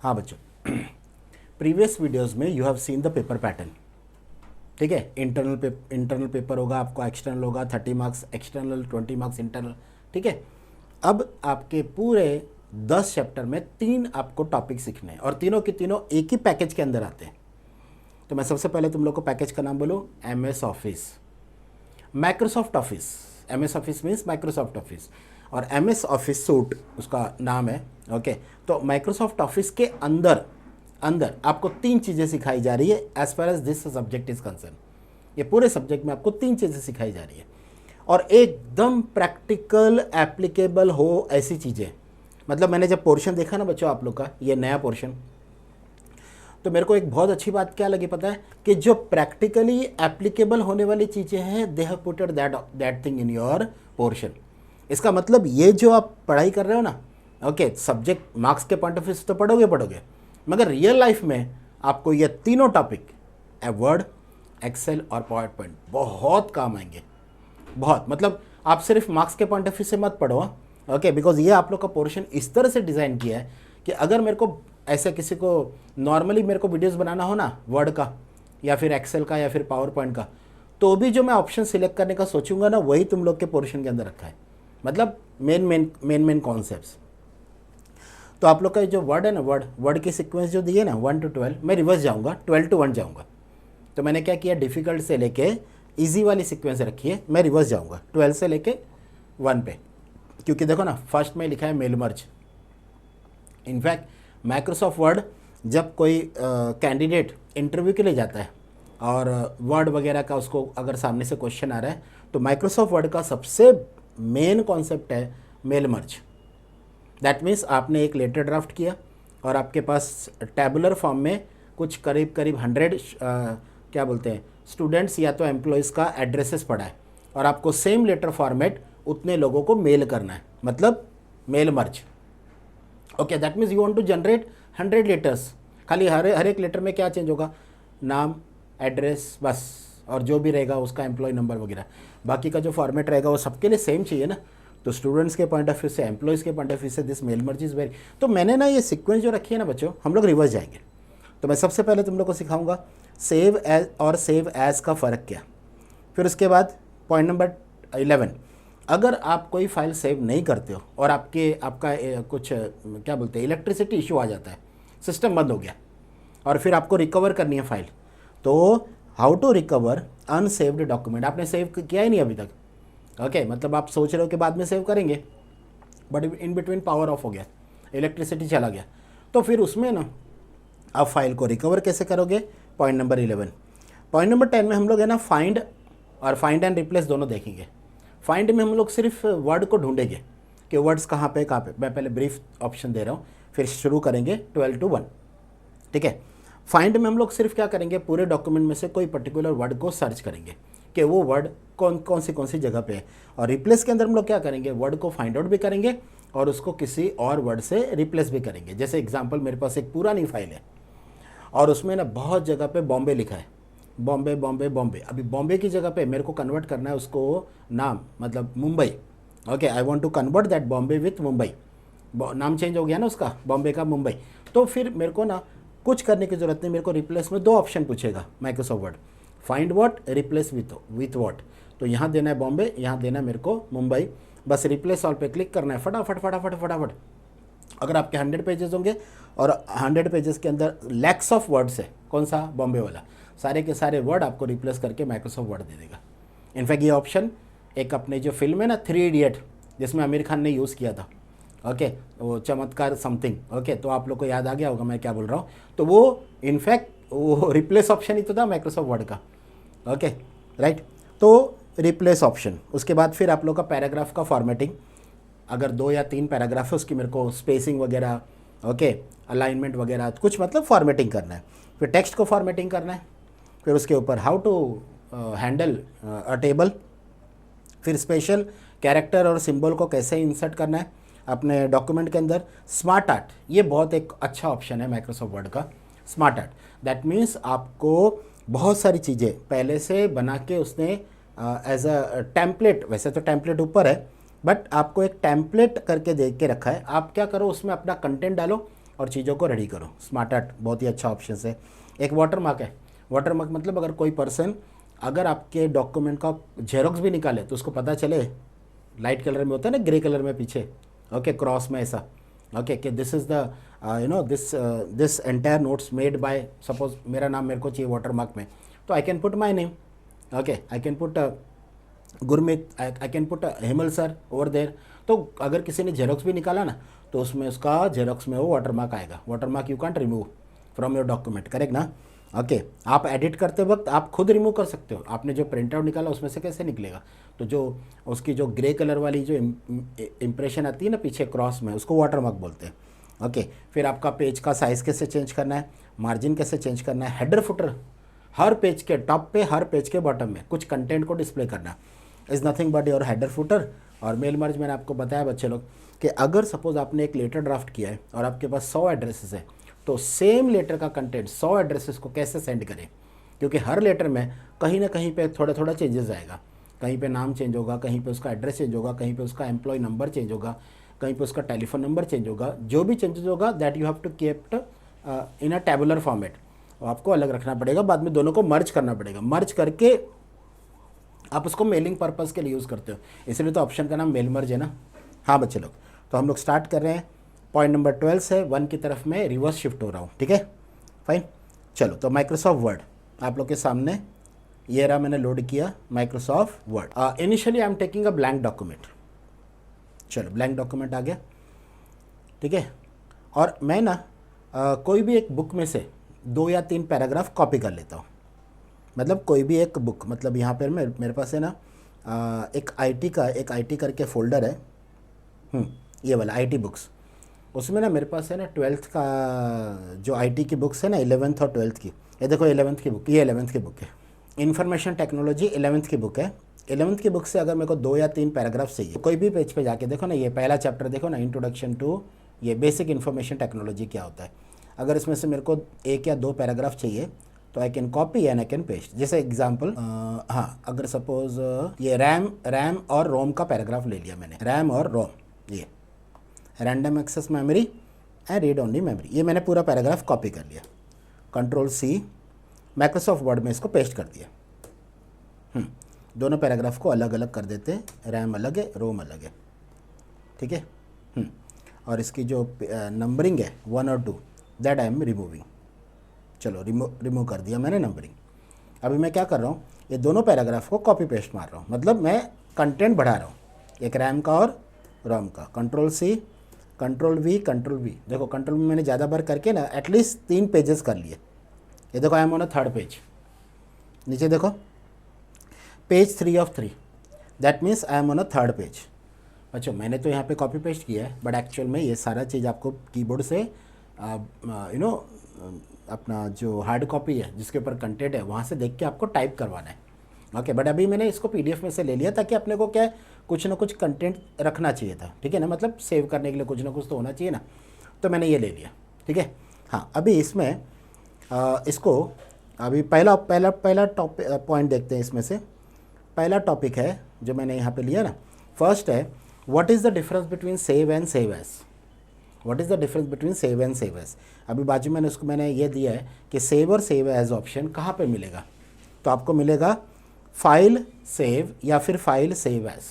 हाँ बच्चों, previous videos में you have seen the paper pattern. ठीक है, इंटरनल पेपर होगा आपको, एक्सटर्नल होगा 30 मार्क्स एक्सटर्नल, 20 मार्क्स इंटरनल। ठीक है, अब आपके पूरे 10 चैप्टर में 3 आपको टॉपिक सीखने हैं और तीनों के तीनों एक ही पैकेज के अंदर आते हैं। तो मैं सबसे पहले तुम लोग को पैकेज का नाम बोलूँ, MS office, Microsoft office. MS office means Microsoft office और MS ऑफिस सूट उसका नाम है। ओके, तो माइक्रोसॉफ्ट ऑफिस के अंदर अंदर आपको 3 चीज़ें सिखाई जा रही है as far as this subject is concern. ये पूरे सब्जेक्ट में आपको 3 चीज़ें सिखाई जा रही है और एकदम प्रैक्टिकल एप्लीकेबल हो ऐसी चीज़ें। मतलब मैंने जब पोर्शन देखा ना बच्चों आप लोग का, ये नया पोर्शन, तो मेरे को एक बहुत अच्छी बात क्या लगी पता है, कि जो प्रैक्टिकली एप्लीकेबल होने वाली चीज़ें हैं they have putted that thing in your portion. इसका मतलब ये जो आप पढ़ाई कर रहे हो ना, ओके, सब्जेक्ट मार्क्स के पॉइंट ऑफ व्यू से तो पढ़ोगे, मगर रियल लाइफ में आपको ये तीनों टॉपिक वर्ड, एक्सेल और पावर पॉइंट बहुत काम आएंगे। बहुत मतलब आप सिर्फ मार्क्स के पॉइंट ऑफ व्यू से मत पढ़ो, ओके, बिकॉज ये आप लोग का पोर्शन इस तरह से डिज़ाइन किया है कि अगर मेरे को ऐसे किसी को नॉर्मली मेरे को वीडियोस बनाना हो ना वर्ड का या फिर एक्सेल का या फिर पावर पॉइंट का, तो भी जो मैं ऑप्शन सिलेक्ट करने का सोचूंगा ना वही तुम लोग के पोर्शन के अंदर रखा है। मतलब मेन कॉन्सेप्ट्स। तो आप लोग का जो वर्ड है ना, वर्ड की सीक्वेंस जो दी है ना 1 to 12, मैं रिवर्स जाऊंगा, 12 to 1 जाऊंगा। तो मैंने क्या किया, डिफ़िकल्ट से लेके इजी वाली सीक्वेंस रखी है, मैं रिवर्स जाऊंगा 12 से लेके 1 पे। क्योंकि देखो ना, फर्स्ट में लिखा है mail merge. In fact Microsoft Word जब कोई कैंडिडेट इंटरव्यू के लिए जाता है और वर्ड वगैरह का उसको अगर सामने से क्वेश्चन आ रहा है, तो माइक्रोसॉफ्ट वर्ड का सबसे मेन कॉन्सेप्ट है मेल मर्ज। दैट मीन्स आपने एक लेटर ड्राफ्ट किया और आपके पास टैबुलर फॉर्म में कुछ करीब 100 क्या बोलते हैं स्टूडेंट्स या तो एम्प्लॉयज़ का एड्रेसेस पड़ा है और आपको सेम लेटर फॉर्मेट उतने लोगों को मेल करना है, मतलब mail merge. Okay, that means you want to generate 100 letters. खाली हर एक लेटर में क्या चेंज होगा, नाम, एड्रेस, बस, और जो भी रहेगा उसका एम्प्लॉय नंबर वगैरह। बाकी का जो फॉर्मेट रहेगा वो सबके लिए सेम चाहिए ना। तो स्टूडेंट्स के पॉइंट ऑफ व्यू से, एम्प्लॉयज़ के पॉइंट ऑफ व्यू से this mail merge is very. तो मैंने ना ये सीक्वेंस जो रखी है ना बच्चों, हम लोग रिवर्स जाएंगे। तो मैं सबसे पहले तुम लोग को सिखाऊंगा सेव एज और सेव एज का फ़र्क क्या। फिर उसके बाद पॉइंट नंबर 11, अगर आप कोई फाइल सेव नहीं करते हो और आपका कुछ क्या बोलते हैं इलेक्ट्रिसिटी इशू आ जाता है, सिस्टम बंद हो गया और फिर आपको रिकवर करनी है फाइल, तो how to recover unsaved document. आपने सेव किया ही नहीं अभी तक, ओके, मतलब आप सोच रहे हो कि बाद में सेव करेंगे, but in between power of हो गया, इलेक्ट्रिसिटी चला गया, तो फिर उसमें ना आप फाइल को रिकवर कैसे करोगे। Point number 11। पॉइंट नंबर 10 में हम लोग है ना फाइंड एंड रिप्लेस दोनों देखेंगे। फाइंड में हम लोग सिर्फ वर्ड को ढूंढेंगे कि वर्ड्स कहाँ पे। मैं पहले ब्रीफ ऑप्शन दे रहा हूँ, फिर शुरू करेंगे 12 to 1। ठीक है, फाइंड में हम लोग सिर्फ क्या करेंगे, पूरे डॉक्यूमेंट में से कोई पर्टिकुलर वर्ड को सर्च करेंगे कि वो वर्ड कौन सी जगह पे है। और रिप्लेस के अंदर हम लोग क्या करेंगे, वर्ड को फाइंड आउट भी करेंगे और उसको किसी और वर्ड से रिप्लेस भी करेंगे। जैसे एग्जांपल, मेरे पास एक पुरानी फाइल है और उसमें ना बहुत जगह पे बॉम्बे लिखा है, बॉम्बे बॉम्बे बॉम्बे। अभी बॉम्बे की जगह पे मेरे को कन्वर्ट करना है उसको नाम, मतलब Mumbai. Okay, I want to convert that Bombay with Mumbai. नाम चेंज हो गया ना उसका, बॉम्बे का मुंबई। तो फिर मेरे को ना कुछ करने की ज़रूरत नहीं, मेरे को रिप्लेस में 2 ऑप्शन पूछेगा Microsoft word, find what, replace with what. तो यहाँ देना है बॉम्बे, यहाँ देना है मेरे को मुंबई, बस रिप्लेस ऑल पे क्लिक करना है, फटाफट फटाफट फटाफट। अगर आपके 100 पेजेस होंगे और 100 पेजेस के अंदर लैक्स ऑफ वर्ड्स है, कौन सा, बॉम्बे वाला, सारे के सारे वर्ड आपको रिप्लेस करके माइक्रोसॉफ्ट वर्ड दे देगा। इनफैक्ट ये ऑप्शन एक अपने जो फिल्म है ना 3 इडियट, जिसमें आमिर खान ने यूज़ किया था, ओके, वो चमत्कार समथिंग, ओके, तो आप लोग को याद आ गया होगा मैं क्या बोल रहा हूँ। तो वो इनफैक्ट वो रिप्लेस ऑप्शन ही तो था माइक्रोसॉफ्ट वर्ड का, ओके, राइट। तो रिप्लेस ऑप्शन, उसके बाद फिर आप लोग का पैराग्राफ का फॉर्मेटिंग, अगर 2 या 3 पैराग्राफ है उसकी मेरे को स्पेसिंग वगैरह, ओके, अलाइनमेंट वगैरह कुछ, मतलब फॉर्मेटिंग करना है। फिर टेक्स्ट को फॉर्मेटिंग करना है, फिर उसके ऊपर how to handle a table, फिर स्पेशल कैरेक्टर और सिंबल को कैसे इंसर्ट करना है अपने डॉक्यूमेंट के अंदर। स्मार्ट आर्ट, ये बहुत एक अच्छा ऑप्शन है माइक्रोसॉफ्ट वर्ड का, स्मार्ट आर्ट। दैट मीन्स आपको बहुत सारी चीज़ें पहले से बना के उसने एज अ टेम्पलेट, वैसे तो टेम्पलेट ऊपर है बट आपको एक टेम्पलेट करके दे के रखा है। आप क्या करो, उसमें अपना कंटेंट डालो और चीज़ों को रेडी करो। स्मार्ट आर्ट बहुत ही अच्छा ऑप्शन है। एक वाटर मार्क है। वाटर मार्क मतलब अगर कोई पर्सन अगर आपके डॉक्यूमेंट का जेरोक्स भी निकाले तो उसको पता चले, लाइट कलर में होता है ना, ग्रे कलर में पीछे, ओके, क्रॉस में ऐसा, ओके, कि this is the this entire notes made by, suppose मेरा नाम मेरे को चाहिए वाटर मार्क में, तो I can put my name, okay, I can put Gurmeet, I can put Hemal sir over there. तो अगर किसी ने जेरोक्स भी निकाला ना तो उसमें उसका जेरोक्स में वो वाटर मार्क आएगा। Water mark you can't remove from your document, correct ना? ओके, आप एडिट करते वक्त आप खुद रिमूव कर सकते हो। आपने जो प्रिंट आउट निकाला उसमें से कैसे निकलेगा? तो जो उसकी जो ग्रे कलर वाली जो इम्प्रेशन आती है ना पीछे क्रॉस में, उसको वाटर मार्क बोलते हैं। ओके, फिर आपका पेज का साइज़ कैसे चेंज करना है, मार्जिन कैसे चेंज करना है, हेडर फुटर, हर पेज के टॉप पे हर पेज के बॉटम में कुछ कंटेंट को डिस्प्ले करना is nothing but your header footer. और मेल मर्ज मैंने आपको बताया बच्चे लोग कि अगर सपोज आपने एक लेटर ड्राफ्ट किया है और आपके पास 100 एड्रेसेस है, तो सेम लेटर का कंटेंट 100 एड्रेसेस को कैसे सेंड करें? क्योंकि हर लेटर में कहीं ना कहीं पे थोड़ा थोड़ा चेंजेस आएगा। कहीं पे नाम चेंज होगा, कहीं पे उसका एड्रेस चेंज होगा, कहीं पे उसका एम्प्लॉय नंबर चेंज होगा, कहीं पे उसका टेलीफोन नंबर चेंज होगा। जो भी चेंजेस होगा that you have to keep in a tabular format, आपको अलग रखना पड़ेगा। बाद में दोनों को मर्ज करना पड़ेगा। मर्ज करके आप उसको मेलिंग पर्पज़ के लिए यूज़ करते हो, इसलिए तो ऑप्शन का नाम मेल मर्ज है ना। हाँ बच्चे लोग, तो हम लोग स्टार्ट कर रहे हैं। पॉइंट नंबर 12 से 1 की तरफ मैं रिवर्स शिफ्ट हो रहा हूँ, ठीक है, फाइन। चलो, तो माइक्रोसॉफ्ट वर्ड आप लोग के सामने ये रहा, मैंने लोड किया Microsoft word. Initially I am taking a blank document. चलो, ब्लैंक डॉक्यूमेंट आ गया, ठीक है। और मैं ना कोई भी एक बुक में से 2 या 3 पैराग्राफ कॉपी कर लेता हूँ। मतलब कोई भी एक बुक, मतलब यहाँ पर मेरे पास है ना एक आईटी करके फ़ोल्डर है, ये वाला आईटी बुक्स। उसमें ना मेरे पास है ना 12th का जो आईटी की बुक्स है ना, 11th और 12th की। ये देखो 11th की बुक, ये 11th की बुक है। इन्फॉर्मेशन टेक्नोलॉजी 11th की बुक है। 11th की बुक से अगर मेरे को 2 या 3 पैराग्राफ चाहिए, कोई भी पेज पे जाके देखो ना, ये पहला चैप्टर देखो ना, इंट्रोडक्शन टू ये बेसिक इन्फॉर्मेशन टेक्नोलॉजी क्या होता है। अगर इसमें से मेरे को 1 या 2 पैराग्राफ चाहिए तो I can copy and I can paste. जैसे एग्जांपल, हाँ, अगर सपोज ये रैम और रोम का पैराग्राफ ले लिया मैंने, रैम और रोम, ये random access memory and read only memory, ये मैंने पूरा पैराग्राफ कॉपी कर लिया। कंट्रोल सी, माइक्रोसॉफ्ट वर्ड में इसको पेस्ट कर दिया। दोनों पैराग्राफ को अलग अलग कर देते हैं, रैम अलग है, रोम अलग है, ठीक है। और इसकी जो नंबरिंग है 1 और 2 दैट आई एम रिमूविंग। चलो, रिमूव कर दिया मैंने नंबरिंग। अभी मैं क्या कर रहा हूँ, ये दोनों पैराग्राफ को कॉपी पेस्ट मार रहा हूँ, मतलब मैं कंटेंट बढ़ा रहा हूँ, एक रैम का और रोम का। Control C, control V, control V. देखो कंट्रोल में मैंने ज़्यादा बार करके ना एटलीस्ट 3 पेजेस कर लिए। ये देखो I am on a 3rd page. नीचे देखो page 3 of 3, that means I am on a 3rd page. अच्छा, मैंने तो यहाँ पे कॉपी पेस्ट किया है, बट एक्चुअल में ये सारा चीज़ आपको कीबोर्ड से अपना जो हार्ड कॉपी है जिसके ऊपर कंटेंट है वहाँ से देख के आपको टाइप करवाना है। ओके, बट अभी मैंने इसको पीडीएफ में से ले लिया ताकि अपने को क्या है, कुछ ना कुछ कंटेंट रखना चाहिए था, ठीक है ना, मतलब सेव करने के लिए कुछ ना कुछ तो होना चाहिए ना, तो मैंने ये ले लिया, ठीक है। हाँ, अभी इसमें इसको अभी पहला टॉपिक पॉइंट देखते हैं। इसमें से पहला टॉपिक है जो मैंने यहाँ पे लिया ना, फर्स्ट है what is the difference between save and save as. What is the difference between save and save as. अभी बाजू में उसको मैंने ये दिया है कि सेव और सेव एज ऑप्शन कहाँ पे मिलेगा, तो आपको मिलेगा फाइल सेव या फिर फाइल सेव एज।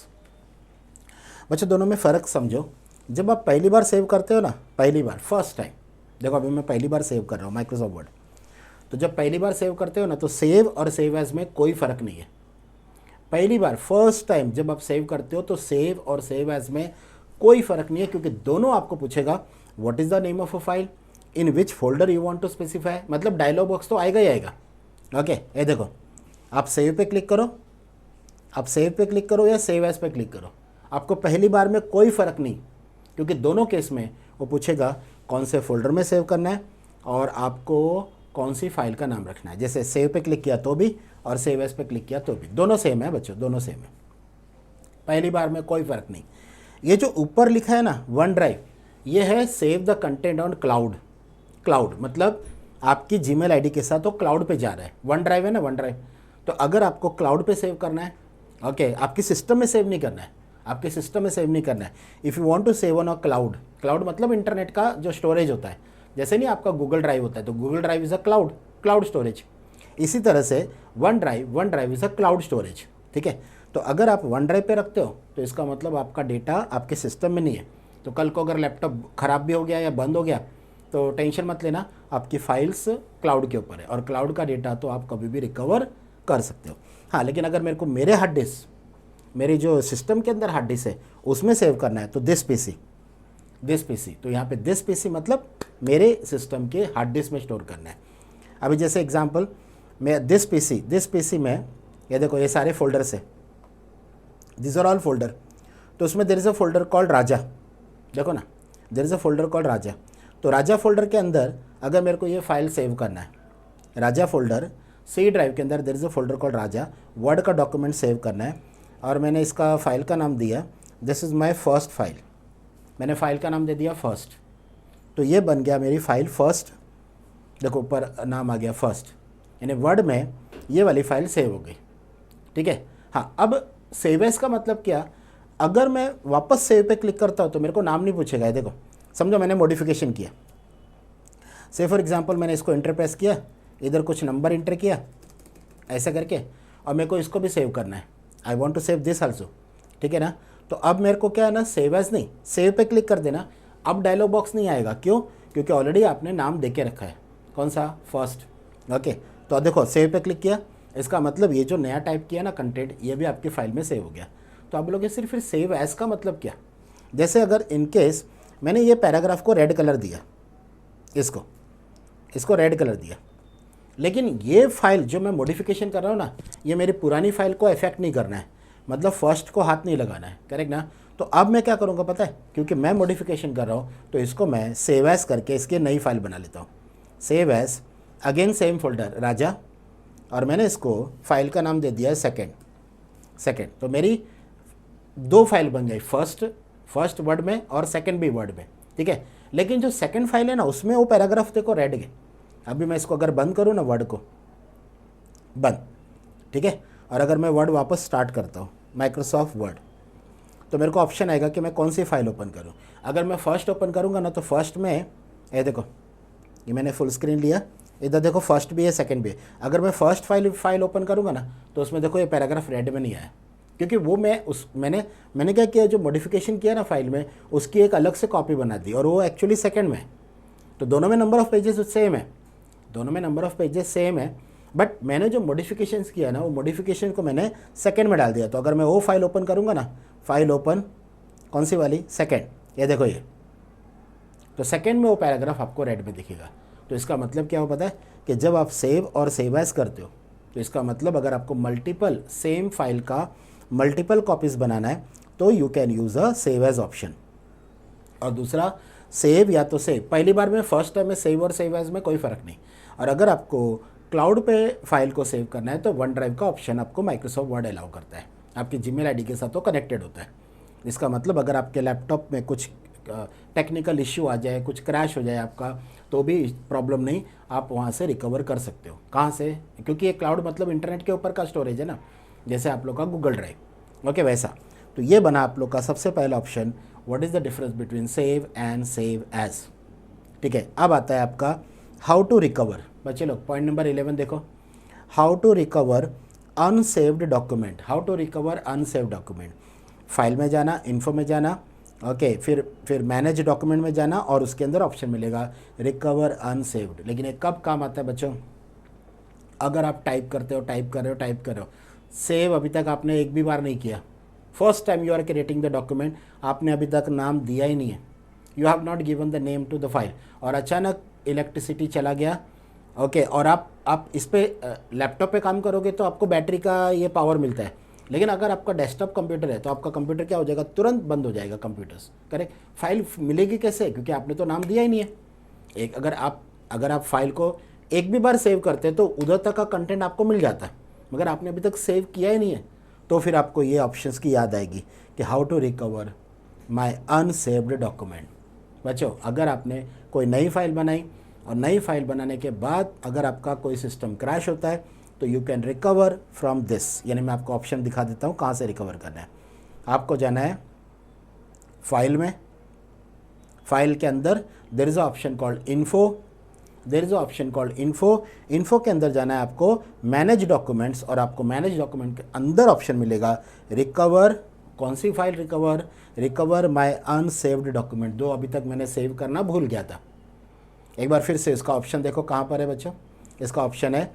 बच्चों, दोनों में फ़र्क समझो। जब आप पहली बार सेव करते हो ना, पहली बार फर्स्ट टाइम, देखो अभी मैं पहली बार सेव कर रहा हूँ माइक्रोसॉफ्ट वर्ड, तो जब पहली बार सेव करते हो ना तो सेव और सेव एज में कोई फ़र्क नहीं है। पहली बार फर्स्ट टाइम जब आप सेव करते हो तो सेव और सेव एज में कोई फ़र्क नहीं है, क्योंकि दोनों आपको पूछेगा what is the name of a file, in which folder you want to specify, मतलब डायलॉग बॉक्स तो आएगा ही आएगा। ओके, ये देखो, आप सेव पे क्लिक करो, आप सेव पे क्लिक करो या सेव एज पे क्लिक करो, आपको पहली बार में कोई फ़र्क नहीं, क्योंकि दोनों केस में वो पूछेगा कौन से फोल्डर में सेव करना है और आपको कौन सी फाइल का नाम रखना है। जैसे सेव पे क्लिक किया तो भी और सेव एज पे क्लिक किया तो भी, दोनों सेम है बच्चों, दोनों सेम है, पहली बार में कोई फ़र्क नहीं। ये जो ऊपर लिखा है ना वन ड्राइव, ये है save the content on cloud. Cloud मतलब आपकी जीमेल आईडी के साथ वो क्लाउड पे जा रहा है। वन ड्राइव है ना, वन ड्राइव, तो अगर आपको क्लाउड पे सेव करना है, ओके, आपके सिस्टम में सेव नहीं करना है, आपके सिस्टम में सेव नहीं करना है। If you want to save on a cloud, cloud मतलब इंटरनेट का जो स्टोरेज होता है, जैसे नहीं आपका गूगल ड्राइव होता है, तो Google drive is a cloud storage. इसी तरह से one drive is a cloud storage, ठीक है। तो अगर आप वन ड्राइव पे रखते हो तो इसका मतलब आपका डेटा आपके सिस्टम में नहीं है। तो कल को अगर लैपटॉप ख़राब भी हो गया या बंद हो गया तो टेंशन मत लेना, आपकी फाइल्स क्लाउड के ऊपर है और क्लाउड का डेटा तो आप कभी भी रिकवर कर सकते हो। हाँ, लेकिन अगर मेरे को मेरे हार्ड डिस्क, मेरी जो सिस्टम के अंदर हार्ड डिस्क है उसमें सेव करना है तो दिस पीसी, तो यहाँ पे दिस पीसी मतलब मेरे सिस्टम के हार्ड डिस्क में स्टोर करना है। अभी जैसे एग्जांपल मैं दिस पीसी में ये देखो ये सारे फोल्डर्स है, दिस आर ऑल फोल्डर। तो उसमें there is a folder called Raja, देखो ना there is a folder called Raja. तो राजा फोल्डर के अंदर अगर मेरे को ये फाइल सेव करना है, राजा फोल्डर सी ड्राइव के अंदर there is a folder called Raja, word का डॉक्यूमेंट सेव करना है और मैंने इसका फाइल का नाम दिया this is my first file, मैंने फाइल का नाम दे दिया फर्स्ट। तो ये बन गया मेरी फाइल फर्स्ट, देखो ऊपर नाम आ गया फर्स्ट, यानी वर्ड में ये वाली फाइल सेव हो गई, ठीक है। हाँ, अब सेव एज का मतलब क्या, अगर मैं वापस सेव पे क्लिक करता हूँ तो मेरे को नाम नहीं पूछेगा। देखो समझो मैंने मॉडिफिकेशन किया, से फॉर एग्जांपल मैंने इसको इंटर प्रेस किया, इधर कुछ नंबर इंटर किया ऐसा करके, और मेरे को इसको भी सेव करना है, I want to save this also, ठीक है ना। तो अब मेरे को क्या है ना, सेव एज नहीं, सेव पे क्लिक कर देना। अब डायलॉग बॉक्स नहीं आएगा, क्यों? क्योंकि ऑलरेडी आपने नाम दे के रखा है, कौन सा, फर्स्ट, ओके। तो देखो सेव पे क्लिक किया, इसका मतलब ये जो नया टाइप किया ना कंटेंट, ये भी आपकी फाइल में सेव हो गया। तो आप बोलोगे सिर्फ फिर सेव एज का मतलब क्या? जैसे अगर इनकेस मैंने ये पैराग्राफ को रेड कलर दिया, इसको रेड कलर दिया, लेकिन ये फाइल जो मैं मॉडिफिकेशन कर रहा हूँ ना, ये मेरी पुरानी फाइल को इफेक्ट नहीं करना है, मतलब फर्स्ट को हाथ नहीं लगाना है, करेक्ट ना। तो अब मैं क्या करूँगा पता है, क्योंकि मैं मॉडिफिकेशन कर रहा हूँ तो इसको मैं सेव एज करके इसकी नई फाइल बना लेता हूँ। Save as, again same folder Raja, और मैंने इसको फाइल का नाम दे दिया है सेकेंड। तो मेरी दो फाइल बन गई, फर्स्ट वर्ड में और सेकेंड भी वर्ड में, ठीक है। लेकिन जो सेकेंड फाइल है ना, उसमें वो पैराग्राफ देखो रेड है। अभी मैं इसको अगर बंद करूँ ना, वर्ड को बंद, ठीक है, और अगर मैं वर्ड वापस स्टार्ट करता हूँ माइक्रोसॉफ्ट वर्ड, तो मेरे को ऑप्शन आएगा कि मैं कौन सी फाइल ओपन करूँ। अगर मैं फर्स्ट ओपन करूँगा ना, तो फर्स्ट में ये देखो, ये मैंने फुल स्क्रीन लिया, इधर देखो फर्स्ट भी है सेकंड भी है। अगर मैं फर्स्ट फाइल ओपन करूँगा ना, तो उसमें देखो ये पैराग्राफ रेड में नहीं आया, क्योंकि वो मैंने क्या किया, जो मॉडिफिकेशन किया ना फाइल में, उसकी एक अलग से कॉपी बना दी, और वो एक्चुअली सेकंड में है। तो दोनों में नंबर ऑफ़ पेजेस सेम है, बट मैंने जो मॉडिफिकेशंस किया ना, वो मॉडिफिकेशन को मैंने सेकंड में डाल दिया। तो अगर मैं वो फाइल ओपन करूँगा ना, फाइल ओपन कौन सी वाली, सेकंड, ये देखो ये, तो सेकंड में वो पैराग्राफ आपको रेड में दिखेगा। तो इसका मतलब क्या हो पता है, कि जब आप सेव और सेव एज करते हो, तो इसका मतलब अगर आपको मल्टीपल सेम फाइल का मल्टीपल कॉपीज़ बनाना है, तो you can use a save as option. और दूसरा, सेव या तो सेव, पहली बार में फर्स्ट टाइम में सेव और सेव एज में कोई फ़र्क नहीं। और अगर आपको क्लाउड पे फाइल को सेव करना है, तो वन ड्राइव का ऑप्शन आपको माइक्रोसॉफ्ट वर्ड अलाउ करता है, आपकी जीमेल आईडी के साथ वो कनेक्टेड होता है। इसका मतलब अगर आपके लैपटॉप में कुछ टेक्निकल इश्यू आ जाए, कुछ क्रैश हो जाए आपका, तो भी प्रॉब्लम नहीं, आप वहाँ से रिकवर कर सकते हो। कहाँ से? क्योंकि ये क्लाउड मतलब इंटरनेट के ऊपर का स्टोरेज है ना, जैसे आप लोग का गूगल ड्राइव, ओके वैसा। तो ये बना आप लोग का सबसे पहला option, what is the difference between save and save as, ठीक है। अब आता है आपका हाउ टू रिकवर। बच्चे लोग पॉइंट नंबर 11 देखो, how to recover unsaved document. How to recover unsaved document, file में जाना, इन्फो में जाना, ओके, फिर मैनेज डॉक्यूमेंट में जाना, और उसके अंदर ऑप्शन मिलेगा रिकवर अनसेव्ड। लेकिन ये कब काम आता है बच्चों? अगर आप टाइप कर रहे हो, सेव अभी तक आपने एक भी बार नहीं किया, first time you are creating the document, आपने अभी तक नाम दिया ही नहीं है, you have not given the name to the file, और अचानक इलेक्ट्रिसिटी चला गया, ओके, और आप इस पर लैपटॉप पे काम करोगे तो आपको बैटरी का ये पावर मिलता है। लेकिन अगर आपका डेस्कटॉप कंप्यूटर है, तो आपका कंप्यूटर क्या हो जाएगा, तुरंत बंद हो जाएगा कंप्यूटर्स, करेक्ट। फाइल मिलेगी कैसे? क्योंकि आपने तो नाम दिया ही नहीं है। एक अगर आप फाइल को एक भी बार सेव करते हैं तो उधर तक का कंटेंट आपको मिल जाता है, मगर आपने अभी तक सेव किया ही नहीं है, तो फिर आपको ये ऑप्शंस की याद आएगी कि how to recover my unsaved document. बच्चों, अगर आपने कोई नई फाइल बनाई, और नई फाइल बनाने के बाद अगर आपका कोई सिस्टम क्रैश होता है, तो you can recover from this. यानी मैं आपको ऑप्शन दिखा देता हूँ कहाँ से रिकवर करना है। आपको जाना है फाइल में, फाइल के अंदर there is a option called info, there is a option called info. Info के अंदर जाना है आपको, मैनेज डॉक्यूमेंट्स, और आपको मैनेज डॉक्यूमेंट के अंदर ऑप्शन मिलेगा रिकवर। कौन सी file recover? Recover my unsaved document, जो अभी तक मैंने सेव करना भूल गया था। एक बार फिर से इसका ऑप्शन देखो कहाँ पर है बच्चों। इसका ऑप्शन है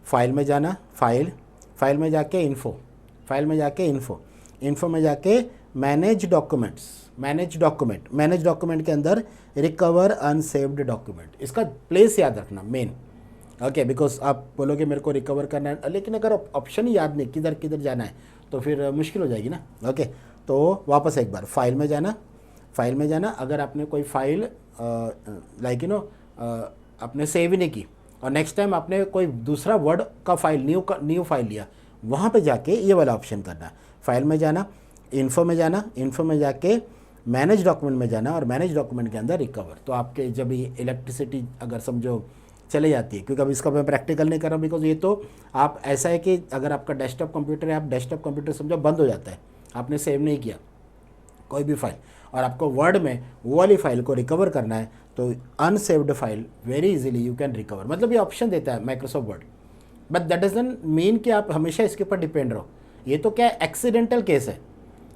फाइल में जाना, फाइल में जाके इन्फो, फाइल में जाके इन्फो, इन्फो में जाके मैनेज डॉक्यूमेंट्स, मैनेज डॉक्यूमेंट के अंदर रिकवर अनसेव्ड डॉक्यूमेंट। इसका प्लेस याद रखना मेन, ओके, बिकॉज आप बोलोगे मेरे को रिकवर करना है, लेकिन अगर ऑप्शन ही याद नहीं किधर किधर जाना है तो फिर मुश्किल हो जाएगी ना। ओके, तो वापस एक बार फाइल में जाना, फाइल में जाना। अगर आपने कोई फाइल लाइक यू नो आपने सेव ही नहीं की और नेक्स्ट टाइम आपने कोई दूसरा वर्ड का फाइल न्यू फाइल लिया, वहाँ पे जाके ये वाला ऑप्शन करना। फाइल में जाना, इन्फो में जाना, इन्फो में जाके मैनेज डॉक्यूमेंट में जाना, और मैनेज डॉक्यूमेंट के अंदर रिकवर। तो आपके जब ये इलेक्ट्रिसिटी अगर समझो चले जाती है, क्योंकि अब इसका मैं प्रैक्टिकल नहीं कर रहा हूँ, बिकॉज ये तो आप ऐसा है कि अगर आपका डेस्कटॉप कंप्यूटर है, आप डेस्कटॉप कंप्यूटर समझो बंद हो जाता है, आपने सेव नहीं किया कोई भी फाइल, और आपको वर्ड में वो वाली फाइल को रिकवर करना है, तो unsaved file very easily you can recover. मतलब ये ऑप्शन देता है Microsoft word, but that doesn't mean कि आप हमेशा इसके ऊपर डिपेंड रहो। ये तो क्या एक्सीडेंटल केस है,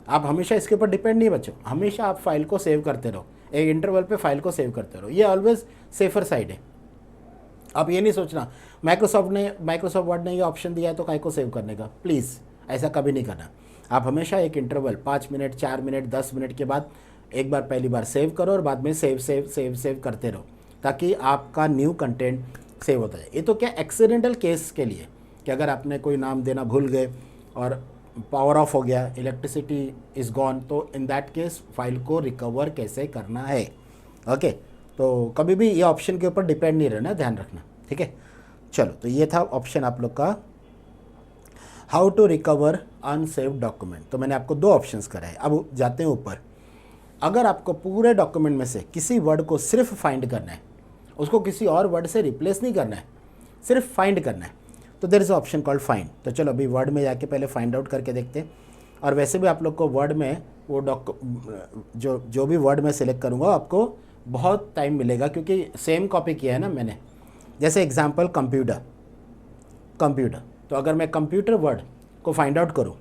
आप हमेशा इसके ऊपर डिपेंड नहीं बचो, हमेशा आप फाइल को सेव करते रहो, एक इंटरवल पे फाइल को सेव करते रहो, ये ऑलवेज सेफर साइड है। आप ये नहीं सोचना माइक्रोसॉफ्ट वर्ड ने ये ऑप्शन दिया है तो काय को सेव करने का, प्लीज़ ऐसा कभी नहीं करना। आप हमेशा एक इंटरवल 5 मिनट, 4 मिनट, 10 मिनट के बाद एक बार पहली बार सेव करो और बाद में सेव करते रहो, ताकि आपका न्यू कंटेंट सेव होता है। ये तो क्या एक्सीडेंटल केस के लिए कि अगर आपने कोई नाम देना भूल गए और पावर ऑफ हो गया, इलेक्ट्रिसिटी इज़ गॉन, तो इन दैट केस फाइल को रिकवर कैसे करना है। ओके, तो कभी भी ये ऑप्शन के ऊपर डिपेंड नहीं रहना, ध्यान रखना, ठीक है। चलो, तो ये था ऑप्शन आप लोग का, how to recover unsaved document. तो मैंने आपको 2 ऑप्शंस कराए। अब जाते हैं ऊपर। अगर आपको पूरे डॉक्यूमेंट में से किसी वर्ड को सिर्फ फाइंड करना है, उसको किसी और वर्ड से रिप्लेस नहीं करना है, सिर्फ फाइंड करना है, तो there is option called find. तो चलो अभी वर्ड में जाके पहले फाइंड आउट करके देखते हैं। और वैसे भी आप लोग को वर्ड में वो जो भी वर्ड मैं सिलेक्ट करूँगा आपको बहुत टाइम मिलेगा, क्योंकि सेम कॉपी किया है ना मैंने। जैसे एग्जांपल कंप्यूटर, तो अगर मैं कंप्यूटर वर्ड को फाइंड आउट करूँ,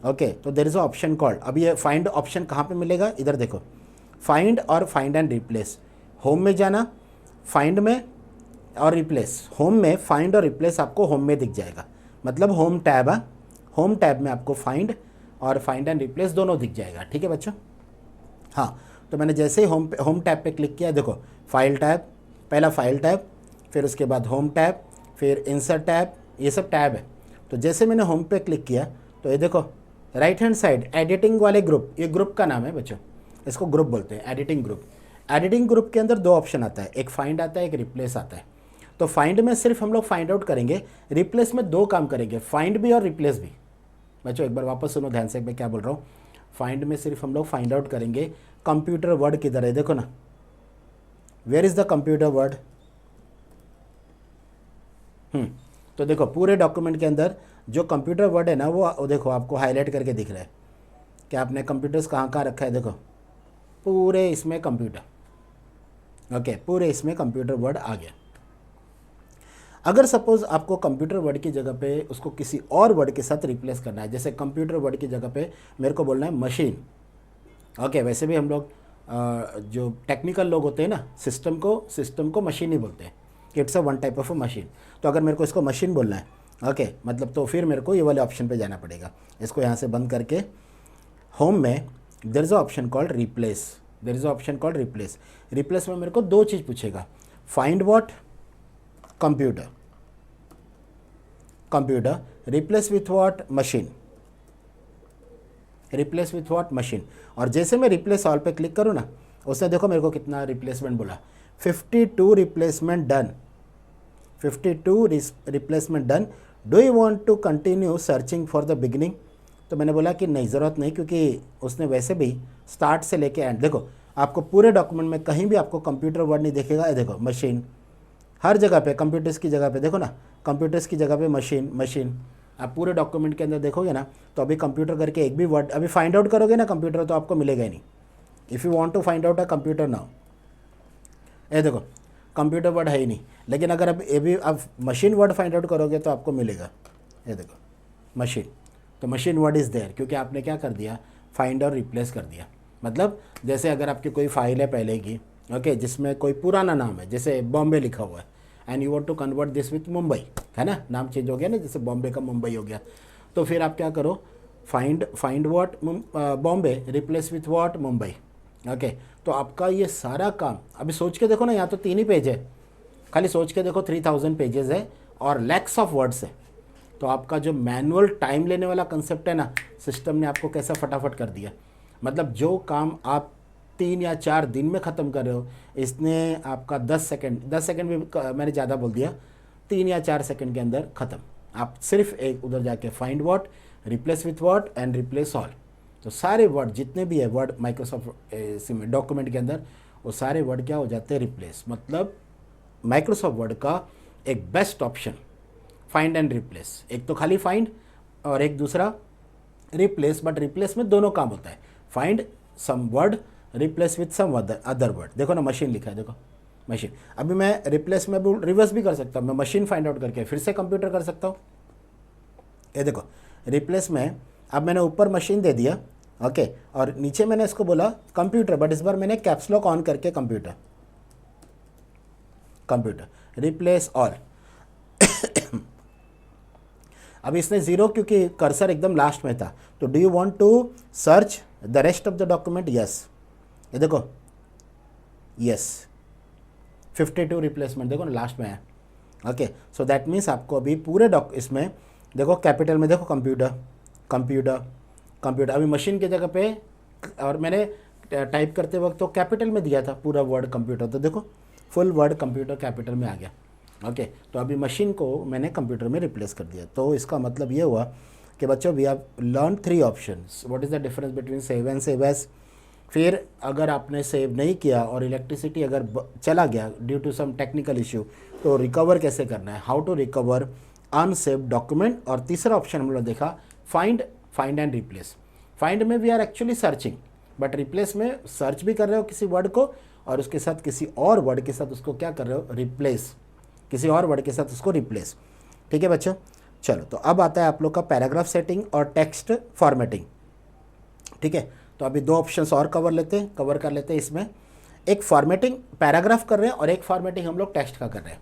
ओके, तो there is a option called, अब ये फाइंड ऑप्शन कहाँ पे मिलेगा, इधर देखो, फाइंड और फाइंड एंड रिप्लेस। होम में जाना, फाइंड में और रिप्लेस, होम में फाइंड और रिप्लेस आपको होम में दिख जाएगा, मतलब होम टैब है, होम टैब में आपको फाइंड एंड रिप्लेस दोनों दिख जाएगा, ठीक है बच्चों। हाँ, तो मैंने जैसे ही होम टैब पे क्लिक किया, देखो फाइल टैब, पहला फाइल टैब, फिर उसके बाद होम टैब, फिर इंसर्ट टैब, ये सब टैब है। तो जैसे मैंने होम पे क्लिक किया तो ये देखो राइट हैंड साइड एडिटिंग वाले ग्रुप, ये ग्रुप का नाम है बच्चों, इसको ग्रुप बोलते हैं, एडिटिंग ग्रुप। एडिटिंग ग्रुप के अंदर 2 ऑप्शन आता है, एक फाइंड आता है, एक रिप्लेस आता है। तो फाइंड में सिर्फ हम लोग फाइंड आउट करेंगे, रिप्लेस में 2 काम करेंगे, फाइंड भी और रिप्लेस भी। बच्चों एक बार वापस सुनो ध्यान से, मैं क्या बोल रहा हूँ। फाइंड में सिर्फ हम लोग फाइंड आउट करेंगे, कंप्यूटर वर्ड किधर है, देखो ना, where is the computer word. तो देखो पूरे डॉक्यूमेंट के अंदर जो कंप्यूटर वर्ड है ना, वो देखो आपको हाईलाइट करके दिख रहा है कि आपने कंप्यूटर्स कहाँ रखा है, देखो पूरे इसमें कंप्यूटर, ओके, पूरे इसमें कंप्यूटर वर्ड आ गया। अगर सपोज आपको कंप्यूटर वर्ड की जगह पे उसको किसी और वर्ड के साथ रिप्लेस करना है, जैसे कंप्यूटर वर्ड की जगह पे मेरे को बोलना है मशीन, ओके, वैसे भी हम लोग जो टेक्निकल लोग होते हैं ना, सिस्टम को मशीन ही बोलते हैं, it's a one type of a machine. तो अगर मेरे को इसको मशीन बोलना है, ओके, मतलब तो फिर मेरे को ये वाले ऑप्शन पे जाना पड़ेगा। इसको यहाँ से बंद करके होम में there is a option called replace, there is a option called replace. Replace में मेरे को 2 चीज़ पूछेगा, find what, computer, replace with what, machine, replace with what, machine. और जैसे मैं रिप्लेस ऑल पे क्लिक करूँ ना, उसने देखो मेरे को कितना रिप्लेसमेंट बोला, 52 replacement done, 52 replacement done. Do you want to continue searching for the beginning. तो मैंने बोला कि नहीं, ज़रूरत नहीं, क्योंकि उसने वैसे भी स्टार्ट से लेके एंड, देखो आपको पूरे डॉक्यूमेंट में कहीं भी आपको कंप्यूटर वर्ड नहीं दिखेगा। ये देखो मशीन, हर जगह पे कंप्यूटर्स की जगह पे देखो ना, कंप्यूटर्स की जगह पे मशीन। आप पूरे डॉक्यूमेंट के अंदर देखोगे ना, तो अभी कंप्यूटर करके एक भी वर्ड अभी फाइंड आउट करोगे ना कंप्यूटर, तो आपको मिलेगा ही नहीं। If you want to find out a computer now, ये देखो कंप्यूटर वर्ड है ही नहीं, लेकिन अगर अब ये भी आप मशीन वर्ड फाइंड आउट करोगे तो आपको मिलेगा। ये देखो मशीन, तो मशीन वर्ड इज़ देयर, क्योंकि आपने क्या कर दिया, फाइंड और रिप्लेस कर दिया। मतलब जैसे अगर आपकी कोई फाइल है पहले की, ओके, जिसमें कोई पुराना नाम है, जैसे बॉम्बे लिखा हुआ है, and you want to convert this with Mumbai, है ना, नाम चेंज हो गया ना, जैसे बॉम्बे का मुंबई हो गया, तो फिर आप क्या करो, find what Bombay replace with what Mumbai. Okay, तो आपका ये सारा काम, अभी सोच के देखो ना, यहाँ तो 3 ही पेज है, खाली सोच के देखो 3000 पेजेस है और लैक्स ऑफ वर्ड्स है। तो आपका जो मैनुअल टाइम लेने वाला कंसेप्ट है ना, सिस्टम ने आपको कैसा फटाफट कर दिया। मतलब जो काम आप 3 या 4 दिन में ख़त्म कर रहे हो, इसने आपका 10 सेकंड भी मैंने ज़्यादा बोल दिया, 3 या 4 सेकंड के अंदर ख़त्म। आप सिर्फ एक उधर जाके find what, replace with what and replace all, तो सारे वर्ड जितने भी है वर्ड माइक्रोसॉफ्ट डॉक्यूमेंट के अंदर, वो सारे वर्ड क्या हो जाते हैं, रिप्लेस। मतलब माइक्रोसॉफ्ट वर्ड का एक best option find and replace, एक तो खाली फाइंड और एक दूसरा रिप्लेस, बट रिप्लेस में दोनों काम होता है, find some word, replace with some other word. देखो ना मशीन लिखा है, देखो मशीन, अभी मैं रिप्लेस में रिवर्स भी कर सकता हूँ, मैं मशीन फाइंड आउट करके फिर से कंप्यूटर कर सकता हूँ। ये देखो रिप्लेस में अब मैंने ऊपर मशीन दे दिया, ओके, और नीचे मैंने इसको बोला कंप्यूटर, बट इस बार मैंने कैप्स लॉक ऑन करके कंप्यूटर रिप्लेस ऑल। अब इसने 0 क्योंकि कर्सर एकदम लास्ट में था, तो do you want to search the rest of the document, yes, ये देखो यस, 52 रिप्लेसमेंट देखो ना लास्ट में है। ओके, सो दैट मीन्स आपको अभी पूरे इसमें देखो कैपिटल में देखो कंप्यूटर, अभी मशीन की जगह पे, और मैंने टाइप करते वक्त तो कैपिटल में दिया था पूरा वर्ड कंप्यूटर, तो देखो फुल वर्ड कंप्यूटर कैपिटल में आ गया। ओके, तो अभी मशीन को मैंने कंप्यूटर में रिप्लेस कर दिया। तो इसका मतलब ये हुआ कि बच्चों we have learn 3 options, what is the difference between save and save as. फिर अगर आपने सेव नहीं किया और इलेक्ट्रिसिटी अगर चला गया due to some technical issue, तो रिकवर कैसे करना है, how to recover unsaved document. और तीसरा ऑप्शन हम लोग देखा फाइंड एंड रिप्लेस। फाइंड में we are actually searching, but replace में सर्च भी कर रहे हो किसी वर्ड को और उसके साथ किसी और वर्ड के साथ उसको क्या कर रहे हो, रिप्लेस, किसी और वर्ड के साथ उसको रिप्लेस। ठीक है बच्चों, चलो तो अब आता है आप लोग का पैराग्राफ सेटिंग और टेक्स्ट फॉर्मेटिंग। ठीक है, तो अभी 2 ऑप्शंस और कवर कर लेते हैं इसमें। एक फॉर्मेटिंग पैराग्राफ कर रहे हैं और एक फॉर्मेटिंग हम लोग टेक्स्ट का कर रहे हैं।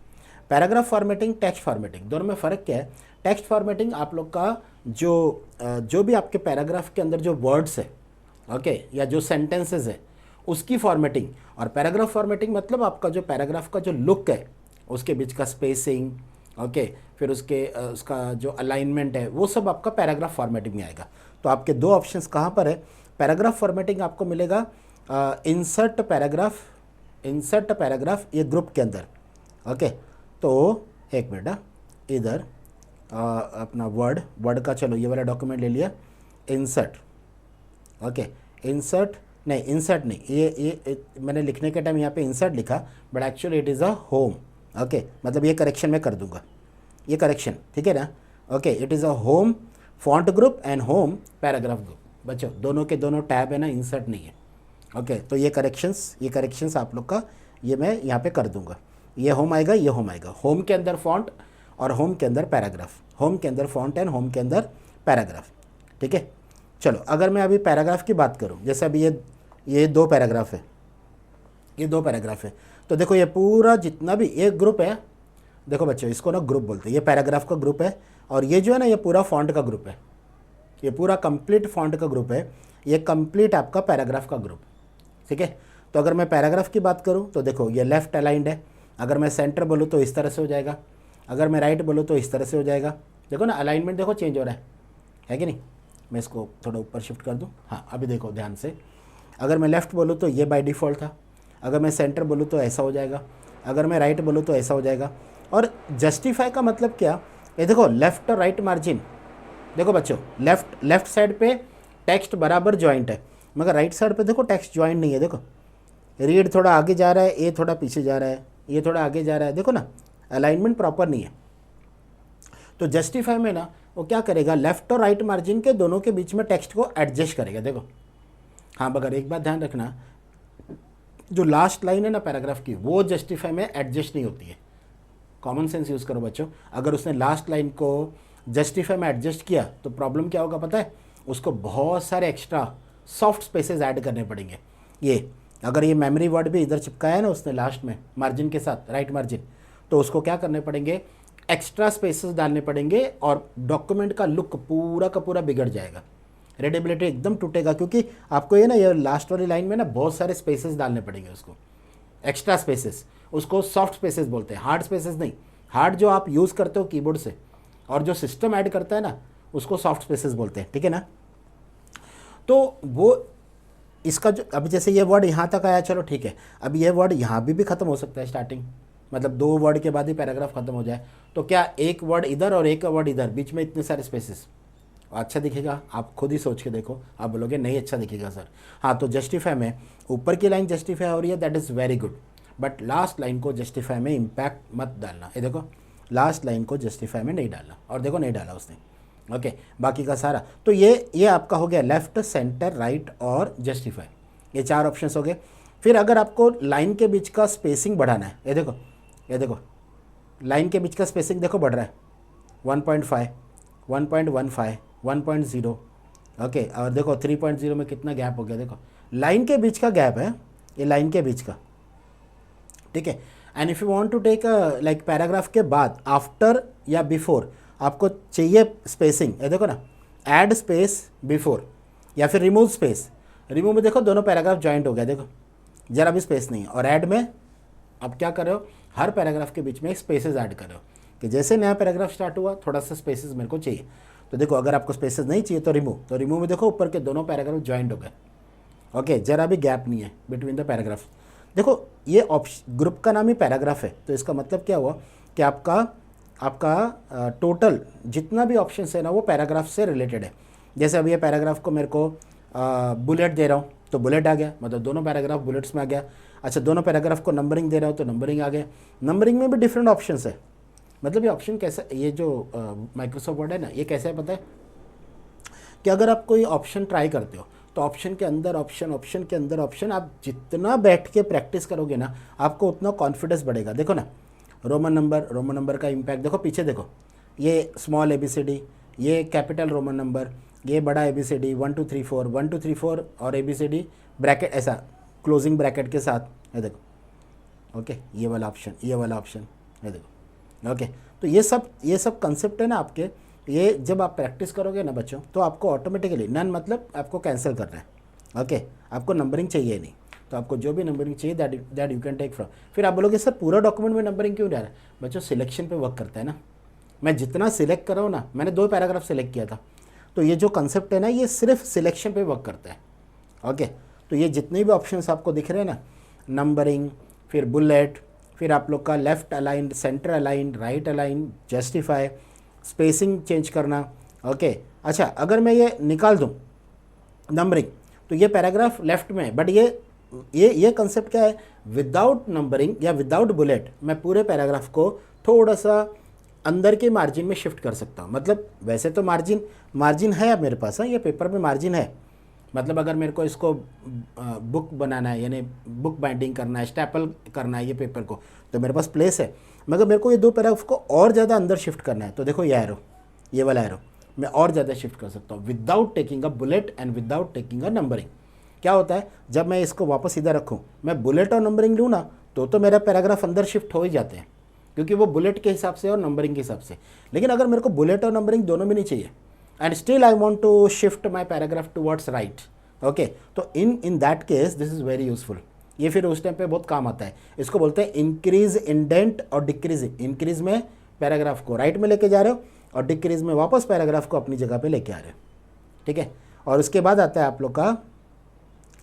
पैराग्राफ फॉर्मेटिंग, टेक्स्ट फॉर्मेटिंग, दोनों में फ़र्क क्या है। टेक्स्ट फॉर्मेटिंग आप लोग का जो भी आपके पैराग्राफ के अंदर जो वर्ड्स है, ओके, या जो सेंटेंसेस है उसकी फॉर्मेटिंग, और पैराग्राफ फॉर्मेटिंग मतलब आपका जो पैराग्राफ का जो लुक है, उसके बीच का स्पेसिंग, ओके, फिर उसका जो अलाइनमेंट है, वो सब आपका पैराग्राफ फॉर्मेटिंग में आएगा। तो आपके 2 ऑप्शंस कहाँ पर है। पैराग्राफ फॉर्मेटिंग आपको मिलेगा इंसर्ट पैराग्राफ ये ग्रुप के अंदर। ओके, तो एक मिनट, इधर अपना वर्ड का, चलो ये वाला डॉक्यूमेंट ले लिया, इंसर्ट, ओके, इंसर्ट नहीं, ये मैंने लिखने के टाइम यहाँ पे इंसर्ट लिखा, but actually it is a home. Okay, मतलब ये करेक्शन मैं कर दूंगा, ये करेक्शन, ठीक है ना। Okay, it is a home font group and home paragraph group. बच्चों दोनों के दोनों टैब है ना, इंसर्ट नहीं है। ओके, तो ये करेक्शंस आप लोग का ये मैं यहाँ पे कर दूंगा। ये होम आएगा, ये होम आएगा, होम के अंदर फॉन्ट और होम के अंदर पैराग्राफ, होम के अंदर फॉन्ट एंड होम के अंदर पैराग्राफ। ठीक है, चलो अगर मैं अभी पैराग्राफ की बात करूँ, जैसे अभी ये 2 पैराग्राफ है, ये 2 पैराग्राफ है, तो देखो ये पूरा जितना भी एक ग्रुप है, देखो बच्चों इसको ना ग्रुप बोलते हैं, ये पैराग्राफ का ग्रुप है, और ये जो है ना ये पूरा फॉन्ट का ग्रुप है, ये पूरा कंप्लीट फॉन्ट का ग्रुप है, ये कंप्लीट आपका पैराग्राफ का ग्रुप। ठीक है, तो अगर मैं पैराग्राफ की बात करूँ तो देखो ये लेफ्ट अलाइंड है, अगर मैं सेंटर बोलूँ तो इस तरह से हो जाएगा, अगर मैं राइट बोलूँ तो इस तरह से हो जाएगा। देखो ना अलाइनमेंट देखो चेंज हो रहा है कि नहीं। मैं इसको थोड़ा ऊपर शिफ्ट कर दूँ, हाँ अभी देखो ध्यान से, अगर मैं लेफ़्ट बोलूँ तो ये बाय डिफ़ॉल्ट था, अगर मैं सेंटर बोलूँ तो ऐसा हो जाएगा, अगर मैं राइट बोलूँ तो ऐसा हो जाएगा। और जस्टिफाई का मतलब क्या, ये देखो लेफ़्ट और राइट मार्जिन, देखो बच्चों लेफ़्ट साइड पे टेक्स्ट बराबर जॉइंट है, मगर राइट साइड पे देखो टेक्स्ट जॉइंट नहीं है। देखो रीड थोड़ा आगे जा रहा है, ये थोड़ा पीछे जा रहा है, ये थोड़ा आगे जा रहा है, देखो ना अलाइनमेंट प्रॉपर नहीं है। तो जस्टिफाई में ना वो क्या करेगा, लेफ़्ट और राइट मार्जिन के दोनों के बीच में टेक्स्ट को एडजस्ट करेगा। देखो हाँ, मगर एक बात ध्यान रखना, जो लास्ट लाइन है ना पैराग्राफ की, वो जस्टिफाई में एडजस्ट नहीं होती है। कॉमन सेंस यूज़ करो बच्चों, अगर उसने लास्ट लाइन को जस्टिफाई में एडजस्ट किया तो प्रॉब्लम क्या होगा पता है, उसको बहुत सारे एक्स्ट्रा सॉफ्ट स्पेसेस ऐड करने पड़ेंगे। ये अगर ये मेमोरी वर्ड भी इधर चिपकाया है ना उसने लास्ट में मार्जिन के साथ, राइट मार्जिन, तो उसको क्या करने पड़ेंगे, एक्स्ट्रा स्पेसेस डालने पड़ेंगे और डॉक्यूमेंट का लुक पूरा का पूरा बिगड़ जाएगा, रीडेबिलिटी एकदम टूटेगा, क्योंकि आपको ये ना ये लास्ट वाली लाइन में ना बहुत सारे स्पेसेस डालने पड़ेंगे उसको, एक्स्ट्रा स्पेसेस। उसको सॉफ्ट स्पेसेस बोलते हैं, हार्ड स्पेसेस नहीं। हार्ड जो आप यूज़ करते हो कीबोर्ड से और जो सिस्टम ऐड करता है ना उसको सॉफ्ट स्पेसेस बोलते हैं, ठीक है ना। तो वो इसका जो अब जैसे ये वर्ड यहाँ तक आया, चलो ठीक है, अब ये वर्ड यहाँ भी ख़त्म हो सकता है स्टार्टिंग, मतलब 2 वर्ड के बाद ही पैराग्राफ खत्म हो जाए, तो क्या एक वर्ड इधर और एक वर्ड इधर, बीच में इतने सारे स्पेसेस, अच्छा दिखेगा? आप खुद ही सोच के देखो, आप बोलोगे नहीं अच्छा दिखेगा सर। हाँ, तो जस्टिफाई में ऊपर की लाइन जस्टिफाई हो रही है, that is very good, but last line को जस्टिफाई में इम्पैक्ट मत डालना। ये देखो लास्ट लाइन को जस्टिफाई में नहीं डालना, और देखो नहीं डाला उसने, ओके। बाकी का सारा तो ये आपका हो गया लेफ्ट, सेंटर, राइट और जस्टिफाई, ये 4 ऑप्शंस हो गए। फिर अगर आपको लाइन के बीच का स्पेसिंग बढ़ाना है, ये देखो लाइन के बीच का स्पेसिंग देखो बढ़ रहा है 1.5, 1.15, 1.0, ओके। और देखो 3.0 में कितना गैप हो गया, देखो लाइन के बीच का गैप है, ये लाइन के बीच का, ठीक है। And if you want to take like paragraph के बाद आफ्टर या बिफोर आपको चाहिए स्पेसिंग, ये देखो ना, ऐड स्पेस बिफोर या फिर रिमूव स्पेस। रिमूव में देखो दोनों पैराग्राफ जॉइंट हो गया, देखो जरा भी स्पेस नहीं है। और ऐड में अब क्या कर रहे हो, हर पैराग्राफ के बीच में एक स्पेसेस ऐड कर रहे हो कि जैसे नया पैराग्राफ स्टार्ट हुआ थोड़ा सा स्पेसेस मेरे को चाहिए। तो देखो अगर आपको स्पेसेस नहीं चाहिए तो रिमूव में देखो ऊपर के दोनों पैराग्राफ जॉइंट हो गए, ओके, जरा भी गैप नहीं है बिटवीन द पैराग्राफ। देखो ये ऑप्शन ग्रुप का नाम ही पैराग्राफ है, तो इसका मतलब क्या हुआ कि आपका टोटल जितना भी ऑप्शन है ना वो पैराग्राफ से रिलेटेड है। जैसे अभी ये पैराग्राफ को मेरे को बुलेट दे रहा हूँ तो बुलेट आ गया, मतलब दोनों पैराग्राफ बुलेट्स में आ गया। अच्छा, दोनों पैराग्राफ को नंबरिंग दे रहा हूँ तो नंबरिंग आ गया। नंबरिंग में भी डिफरेंट ऑप्शंस है, मतलब ये ऑप्शन कैसा, ये जो माइक्रोसॉफ्ट वर्ड है ना, ये कैसा है पता है कि अगर आप कोई ऑप्शन ट्राई करते हो तो ऑप्शन के अंदर ऑप्शन, ऑप्शन के अंदर ऑप्शन, आप जितना बैठ के प्रैक्टिस करोगे ना आपको उतना कॉन्फिडेंस बढ़ेगा। देखो ना रोमन नंबर का इम्पैक्ट देखो, पीछे देखो, ये स्मॉल ABCD, ये कैपिटल रोमन नंबर, ये बड़ा ABCD 1 2 3 4 1 2 3 4 और ABCD ब्रैकेट ऐसा क्लोजिंग ब्रैकेट के साथ, ये देखो, ओके, ये वाला ऑप्शन, ये देखो, ओके। तो ये सब कंसेप्ट है ना आपके, ये जब आप प्रैक्टिस करोगे ना बच्चों तो आपको ऑटोमेटिकली, नन मतलब आपको कैंसिल करना है, ओके, आपको नंबरिंग चाहिए नहीं, तो आपको जो भी नंबरिंग चाहिए that you can take from. फिर आप बोलोगे सर पूरा डॉक्यूमेंट में नंबरिंग क्यों डाला है? बच्चों सिलेक्शन पे वर्क करता है ना, मैं जितना सिलेक्ट कर रहा हूँ ना, मैंने 2 पैराग्राफ सिलेक्ट किया था, तो ये जो कंसेप्ट है ना ये सिर्फ सिलेक्शन पे वर्क करता है, ओके। तो ये जितने भी ऑप्शंस आपको दिख रहे हैं ना, नंबरिंग, फिर बुलेट, फिर आप लोग का left aligned, centre aligned, right aligned, justify, spacing change करना, ओके। अच्छा, अगर मैं ये निकाल दूँ नंबरिंग तो ये पैराग्राफ लेफ्ट में है, बट ये कंसेप्ट क्या है, विदाउट नंबरिंग या विदाउट बुलेट मैं पूरे पैराग्राफ को थोड़ा सा अंदर के मार्जिन में शिफ्ट कर सकता हूँ। मतलब वैसे तो मार्जिन है अब मेरे पास, है ये पेपर में मार्जिन है, मतलब अगर मेरे को इसको बुक बनाना है, यानी बुक बाइंडिंग करना है, स्टैपल करना है ये पेपर को, तो मेरे पास प्लेस है। मगर मेरे को ये 2 पैराग्राफ को और ज़्यादा अंदर शिफ्ट करना है, तो देखो ये वाला एरो मैं और ज़्यादा शिफ्ट कर सकता हूँ without taking a bullet and without taking a numbering. क्या होता है जब मैं इसको वापस इधर रखूँ, मैं बुलेट और नंबरिंग लूँ ना तो मेरा पैराग्राफ अंदर शिफ्ट हो ही जाते हैं, क्योंकि वो बुलेट के हिसाब से और नंबरिंग के हिसाब से। लेकिन अगर मेरे को बुलेट और नंबरिंग दोनों भी नहीं चाहिए and still I want to shift my paragraph towards right, okay, तो in that case this is very useful. ये फिर उस टाइम पे बहुत काम आता है। इसको बोलते हैं इंक्रीज इंडेंट और डिक्रीजिंग। इंक्रीज में पैराग्राफ को राइट में लेके जा रहे हो और डिक्रीज में वापस पैराग्राफ को अपनी जगह पे लेके आ रहे हो, ठीक है। और उसके बाद आता है आप लोग का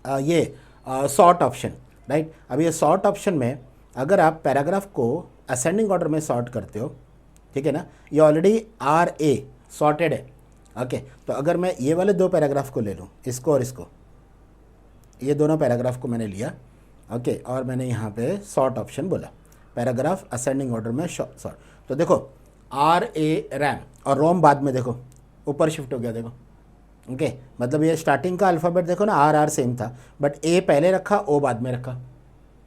ये सॉर्ट ऑप्शन, राइट। अब ये सॉर्ट ऑप्शन में अगर आप पैराग्राफ को असेंडिंग ऑर्डर में सॉर्ट करते हो, ठीक है ना, ये ऑलरेडी RA सॉर्टेड है, ओके। तो अगर मैं ये वाले 2 पैराग्राफ को ले लूँ, इसको और इसको, ये दोनों पैराग्राफ को मैंने लिया, ओके, और मैंने यहाँ पे सॉर्ट ऑप्शन बोला, पैराग्राफ असेंडिंग ऑर्डर में सॉर्ट, तो देखो RA रैम और रोम बाद में देखो ऊपर शिफ्ट हो गया, देखो, ओके। मतलब ये स्टार्टिंग का अल्फ़ाबेट देखो ना, RR सेम था, बट A पहले रखा, O बाद में रखा,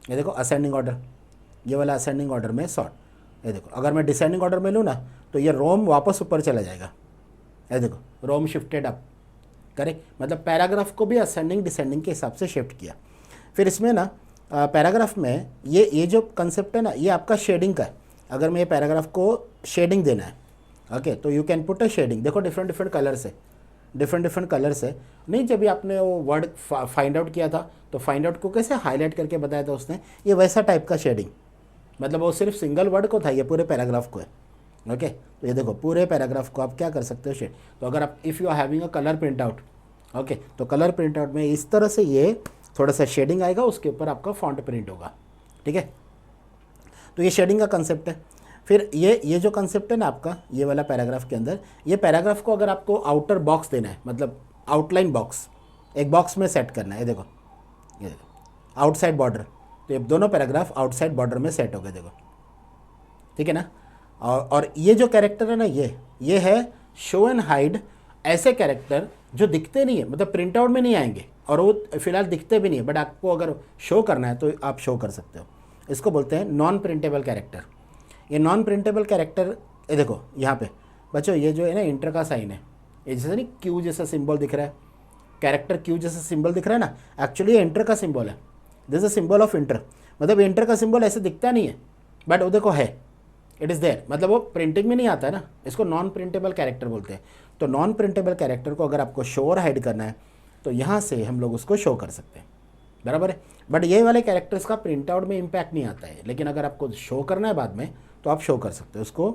ये देखो असेंडिंग ऑर्डर, ये वाला असेंडिंग ऑर्डर में सॉर्ट। ये देखो अगर मैं डिसेंडिंग ऑर्डर में लूँ ना तो ये रोम वापस ऊपर चला जाएगा। ये देखो रोम शिफ्टेड अप, करेक्ट, मतलब पैराग्राफ को भी असेंडिंग डिसेंडिंग के हिसाब से शिफ्ट किया। फिर इसमें ना पैराग्राफ में ये जो कंसेप्ट है ना, ये आपका शेडिंग का है। अगर मैं ये पैराग्राफ को शेडिंग देना है, ओके, तो you can put a shading. देखो डिफरेंट डिफरेंट कलर्स है, डिफरेंट कलर्स है। नहीं, जब भी आपने वो वर्ड फाइंड आउट किया था तो फाइंड आउट को कैसे हाईलाइट करके बताया था उसने, ये वैसा टाइप का शेडिंग, मतलब वो सिर्फ सिंगल वर्ड को था, ये पूरे पैराग्राफ को है। ओके, तो ये देखो पूरे पैराग्राफ को आप क्या कर सकते हो शेड। तो अगर आप if you are having a colour print out, okay, तो कलर प्रिंट आउट में इस तरह से ये थोड़ा सा शेडिंग आएगा, उसके ऊपर आपका फॉन्ट प्रिंट होगा। ठीक है, तो ये शेडिंग का कंसेप्ट है। फिर ये जो कंसेप्ट है ना आपका, ये वाला पैराग्राफ के अंदर, ये पैराग्राफ को अगर आपको आउटर बॉक्स देना है, मतलब आउटलाइन बॉक्स, एक बॉक्स में सेट करना है। ये देखो आउटसाइड बॉर्डर, तो ये दोनों पैराग्राफ आउटसाइड बॉर्डर में सेट हो गए, देखो, ठीक है ना। और ये जो कैरेक्टर है ना, ये है शो एंड हाइड, ऐसे कैरेक्टर जो दिखते नहीं है, मतलब प्रिंट आउट में नहीं आएंगे और वो फिलहाल दिखते भी नहीं है, बट आपको अगर शो करना है तो आप शो कर सकते हो। इसको बोलते हैं नॉन प्रिंटेबल कैरेक्टर। ये नॉन प्रिंटेबल कैरेक्टर, ये देखो यहाँ पे बच्चों, ये जो है ना इंटर का साइन है, ये जैसे नहीं क्यू जैसा सिंबल दिख रहा है, कैरेक्टर क्यू जैसा सिंबल दिख रहा है ना, एक्चुअली ये इंटर का सिंबल है। This is symbol of inter, मतलब इंटर का सिंबल ऐसे दिखता नहीं है, बट वो देखो है, इट इज़ देयर, मतलब वो प्रिंटिंग में नहीं आता है ना, इसको नॉन प्रिंटेबल कैरेक्टर बोलते हैं। तो नॉन प्रिंटेबल कैरेक्टर को अगर आपको शो और हाइड करना है तो यहाँ से हम लोग उसको शो कर सकते हैं, बराबर है। बट ये वाले कैरेक्टर्स का प्रिंट आउट में इम्पैक्ट नहीं आता है, लेकिन अगर आपको शो करना है बाद में तो आप शो कर सकते हो उसको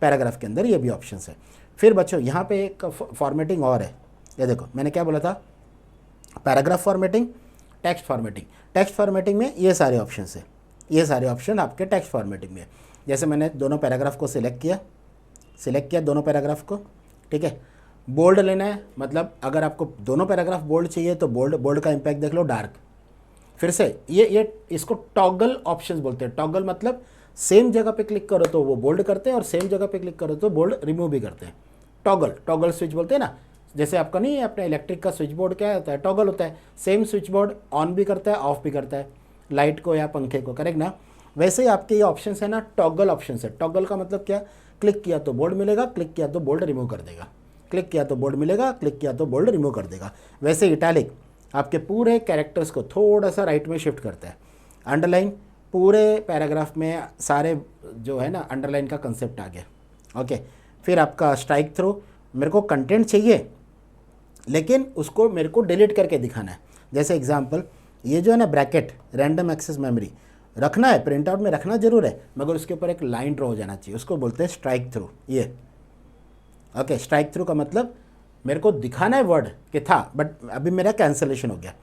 पैराग्राफ के अंदर, ये भी ऑप्शन है। फिर बच्चों यहाँ पे एक फॉर्मेटिंग और है, ये देखो मैंने क्या बोला था, paragraph formatting, text formatting. Text formatting में ये सारे ऑप्शन है, ये सारे ऑप्शन आपके टेक्स्ट फॉर्मेटिंग में है। जैसे मैंने दोनों पैराग्राफ को सिलेक्ट किया दोनों पैराग्राफ को, ठीक है। बोल्ड लेना है, मतलब अगर आपको दोनों पैराग्राफ बोल्ड चाहिए तो बोल्ड का इम्पैक्ट देख लो, डार्क। फिर से ये इसको टॉगल ऑप्शंस बोलते हैं। टॉगल मतलब सेम जगह पे क्लिक करो तो वो बोल्ड करते हैं और सेम जगह पे क्लिक करो तो बोल्ड रिमूव भी करते हैं। टॉगल स्विच बोलते हैं ना, जैसे आपका नहीं है अपने इलेक्ट्रिक का स्विच बोर्ड क्या होता है, टॉगल होता है। सेम स्विच बोर्ड ऑन भी करता है ऑफ भी करता है, लाइट को या पंखे को, करेक्ट ना। वैसे ही आपके ये ऑप्शन है ना, टॉगल ऑप्शन है। टॉगल का मतलब क्या, क्लिक किया तो बोल्ड मिलेगा, क्लिक किया तो बोल्ड रिमूव कर देगा, क्लिक किया तो बोल्ड मिलेगा, क्लिक किया तो बोल्ड रिमूव कर देगा। वैसे इटैलिक आपके पूरे कैरेक्टर्स को थोड़ा सा राइट में शिफ्ट करता है। अंडरलाइन पूरे पैराग्राफ में सारे जो है ना अंडरलाइन का कंसेप्ट आ गया, ओके। फिर आपका स्ट्राइक थ्रू, मेरे को कंटेंट चाहिए लेकिन उसको मेरे को डिलीट करके दिखाना है। जैसे एग्जांपल ये जो है ना ब्रैकेट, रैंडम एक्सेस मेमोरी रखना है, प्रिंट आउट में रखना जरूर है, मगर उसके ऊपर एक लाइन ड्रॉ हो जाना चाहिए, उसको बोलते हैं स्ट्राइक थ्रू। ये ओके, स्ट्राइक थ्रू का मतलब मेरे को दिखाना है वर्ड कि था, बट अभी मेरा कैंसलेशन हो गया।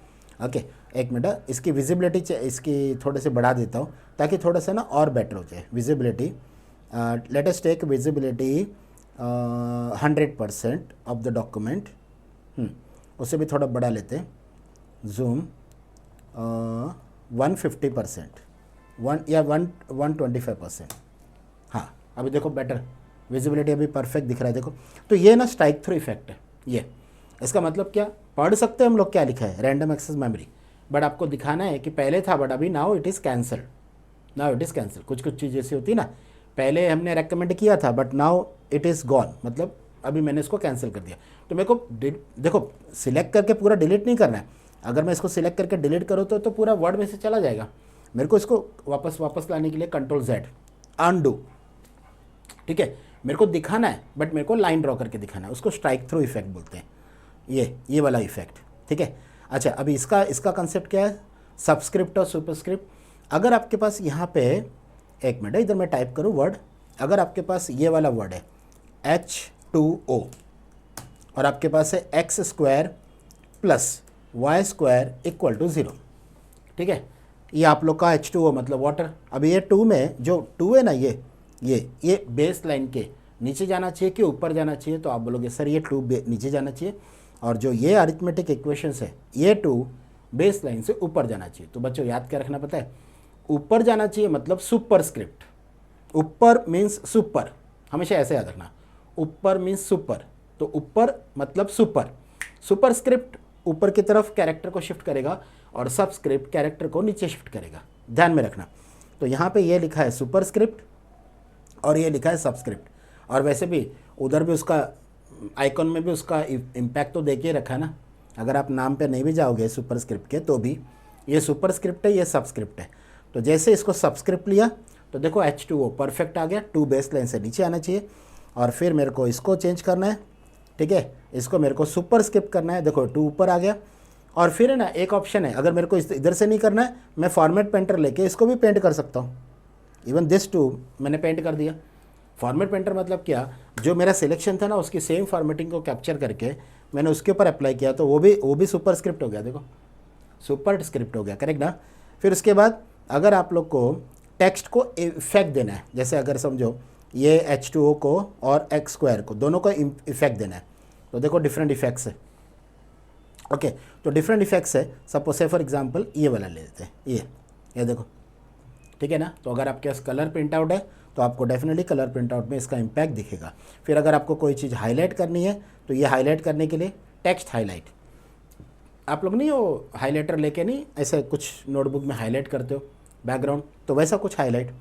ओके, एक मिनट, इसकी विजिबिलिटी इसकी थोड़े से बढ़ा देता हूँ ताकि थोड़ा सा ना और बेटर हो जाए visibility. Let us take visibility 100% of the document, उससे भी थोड़ा बढ़ा लेते हैं। जूम 150%, 125%। हाँ, अभी देखो बेटर विजिबिलिटी, अभी परफेक्ट दिख रहा है, देखो। तो ये ना स्ट्राइक थ्रू इफेक्ट है। ये इसका मतलब क्या, पढ़ सकते हैं हम लोग क्या लिखा है, रैंडम एक्सेस मेमोरी, बट आपको दिखाना है कि पहले था बट अभी now it is cancelled, now it is cancel. कुछ चीज़ ऐसी होती है ना, पहले हमने रेकमेंड किया था but now it is gone, मतलब अभी मैंने इसको कैंसिल कर दिया। तो मेरे को देखो सिलेक्ट करके पूरा डिलीट नहीं करना है। अगर मैं इसको सिलेक्ट करके डिलीट करूँ तो पूरा वर्ड में से चला जाएगा। मेरे को इसको वापस लाने के लिए Ctrl+Z, अनडू, ठीक है। मेरे को दिखाना है बट मेरे को लाइन ड्रॉ करके दिखाना है, उसको स्ट्राइक थ्रू इफेक्ट बोलते हैं, ये वाला इफेक्ट, ठीक है। अच्छा, अभी इसका कंसेप्ट क्या है, सबस्क्रिप्ट और सुपरस्क्रिप्ट। अगर आपके पास यहाँ पे, एक मिनट इधर मैं टाइप करूँ वर्ड, अगर आपके पास ये वाला वर्ड है H2O और आपके पास है x² + y² = 0, ठीक है। ये आप लोग का H2O मतलब वाटर। अभी ये 2 में जो 2 है ना, ये बेस लाइन के नीचे जाना चाहिए कि ऊपर जाना चाहिए, तो आप बोलोगे सर ये 2 नीचे जाना चाहिए, और जो ये अरिथमेटिक इक्वेशंस है ये 2 बेस लाइन से ऊपर जाना चाहिए। तो बच्चों याद क्या रखना पता है, ऊपर जाना चाहिए मतलब सुपरस्क्रिप्ट, ऊपर मीन्स सुपर, हमेशा ऐसे याद रखना, ऊपर मीन्स सुपर, तो ऊपर मतलब सुपर। सुपरस्क्रिप्ट ऊपर की तरफ कैरेक्टर को शिफ्ट करेगा और सबस्क्रिप्ट कैरेक्टर को नीचे शिफ्ट करेगा, ध्यान में रखना। तो यहाँ पे ये लिखा है सुपरस्क्रिप्ट और ये लिखा है सबस्क्रिप्ट, और वैसे भी उधर भी उसका आइकॉन में भी उसका इम्पैक्ट तो देके रखा है ना। अगर आप नाम पे नहीं भी जाओगे सुपरस्क्रिप्ट के तो भी ये सुपरस्क्रिप्ट है, ये सबस्क्रिप्ट है। तो जैसे इसको सबस्क्रिप्ट लिया तो देखो H2O परफेक्ट आ गया, 2 बेस लाइन से नीचे आना चाहिए। और फिर मेरे को इसको चेंज करना है, ठीक है, इसको मेरे को सुपरस्क्रिप्ट करना है, देखो 2 ऊपर आ गया। और फिर है ना एक ऑप्शन है, अगर मेरे को इधर से नहीं करना है, मैं फॉर्मेट पेंटर लेके इसको भी पेंट कर सकता हूँ। इवन दिस 2 मैंने पेंट कर दिया। फॉर्मेट पेंटर मतलब क्या, जो मेरा सिलेक्शन था ना उसकी सेम फॉर्मेटिंग को कैप्चर करके मैंने उसके ऊपर अप्लाई किया, तो वो भी सुपर स्क्रिप्ट हो गया, देखो सुपर स्क्रिप्ट हो गया, करेक्ट ना। फिर उसके बाद अगर आप लोग को टेक्स्ट को इफेक्ट देना है, जैसे अगर समझो ये H2O को और X² को दोनों को इफेक्ट देना है, तो देखो डिफरेंट इफेक्ट्स है। ओके, तो डिफरेंट इफेक्ट्स है। सपोज से फॉर एग्जांपल ये वाला ले लेते हैं, ये देखो, ठीक है ना। तो अगर आपके पास कलर प्रिंट आउट है तो आपको डेफिनेटली कलर प्रिंट आउट में इसका इम्पैक्ट दिखेगा। फिर अगर आपको कोई चीज़ हाईलाइट करनी है तो ये हाईलाइट करने के लिए टेक्स्ट हाईलाइट, आप लोग नहीं वो हाईलाइटर लेके नहीं ऐसे कुछ नोटबुक में हाईलाइट करते हो बैकग्राउंड, तो वैसा कुछ हाईलाइट।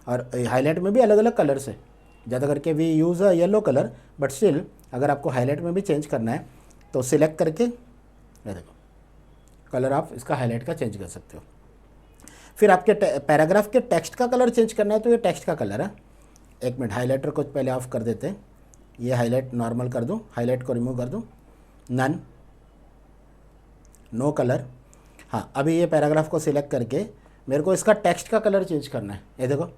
और हाईलाइट में भी अलग अलग कलर्स है, ज़्यादा करके we use a yellow colour, but still अगर आपको हाईलाइट में भी चेंज करना है तो सिलेक्ट करके ये देखो कलर आप इसका हाईलाइट का चेंज कर सकते हो। फिर आपके पैराग्राफ के टेक्स्ट का कलर चेंज करना है तो ये टेक्स्ट का कलर है। एक मिनट, हाईलाइटर को पहले ऑफ कर देते हैं, ये हाईलाइट नॉर्मल कर दूँ, हाईलाइट को रिमूव कर दूँ, नन, नो कलर। हाँ, अभी ये पैराग्राफ को सिलेक्ट करके मेरे को इसका टेक्स्ट का कलर चेंज करना है। ये देखो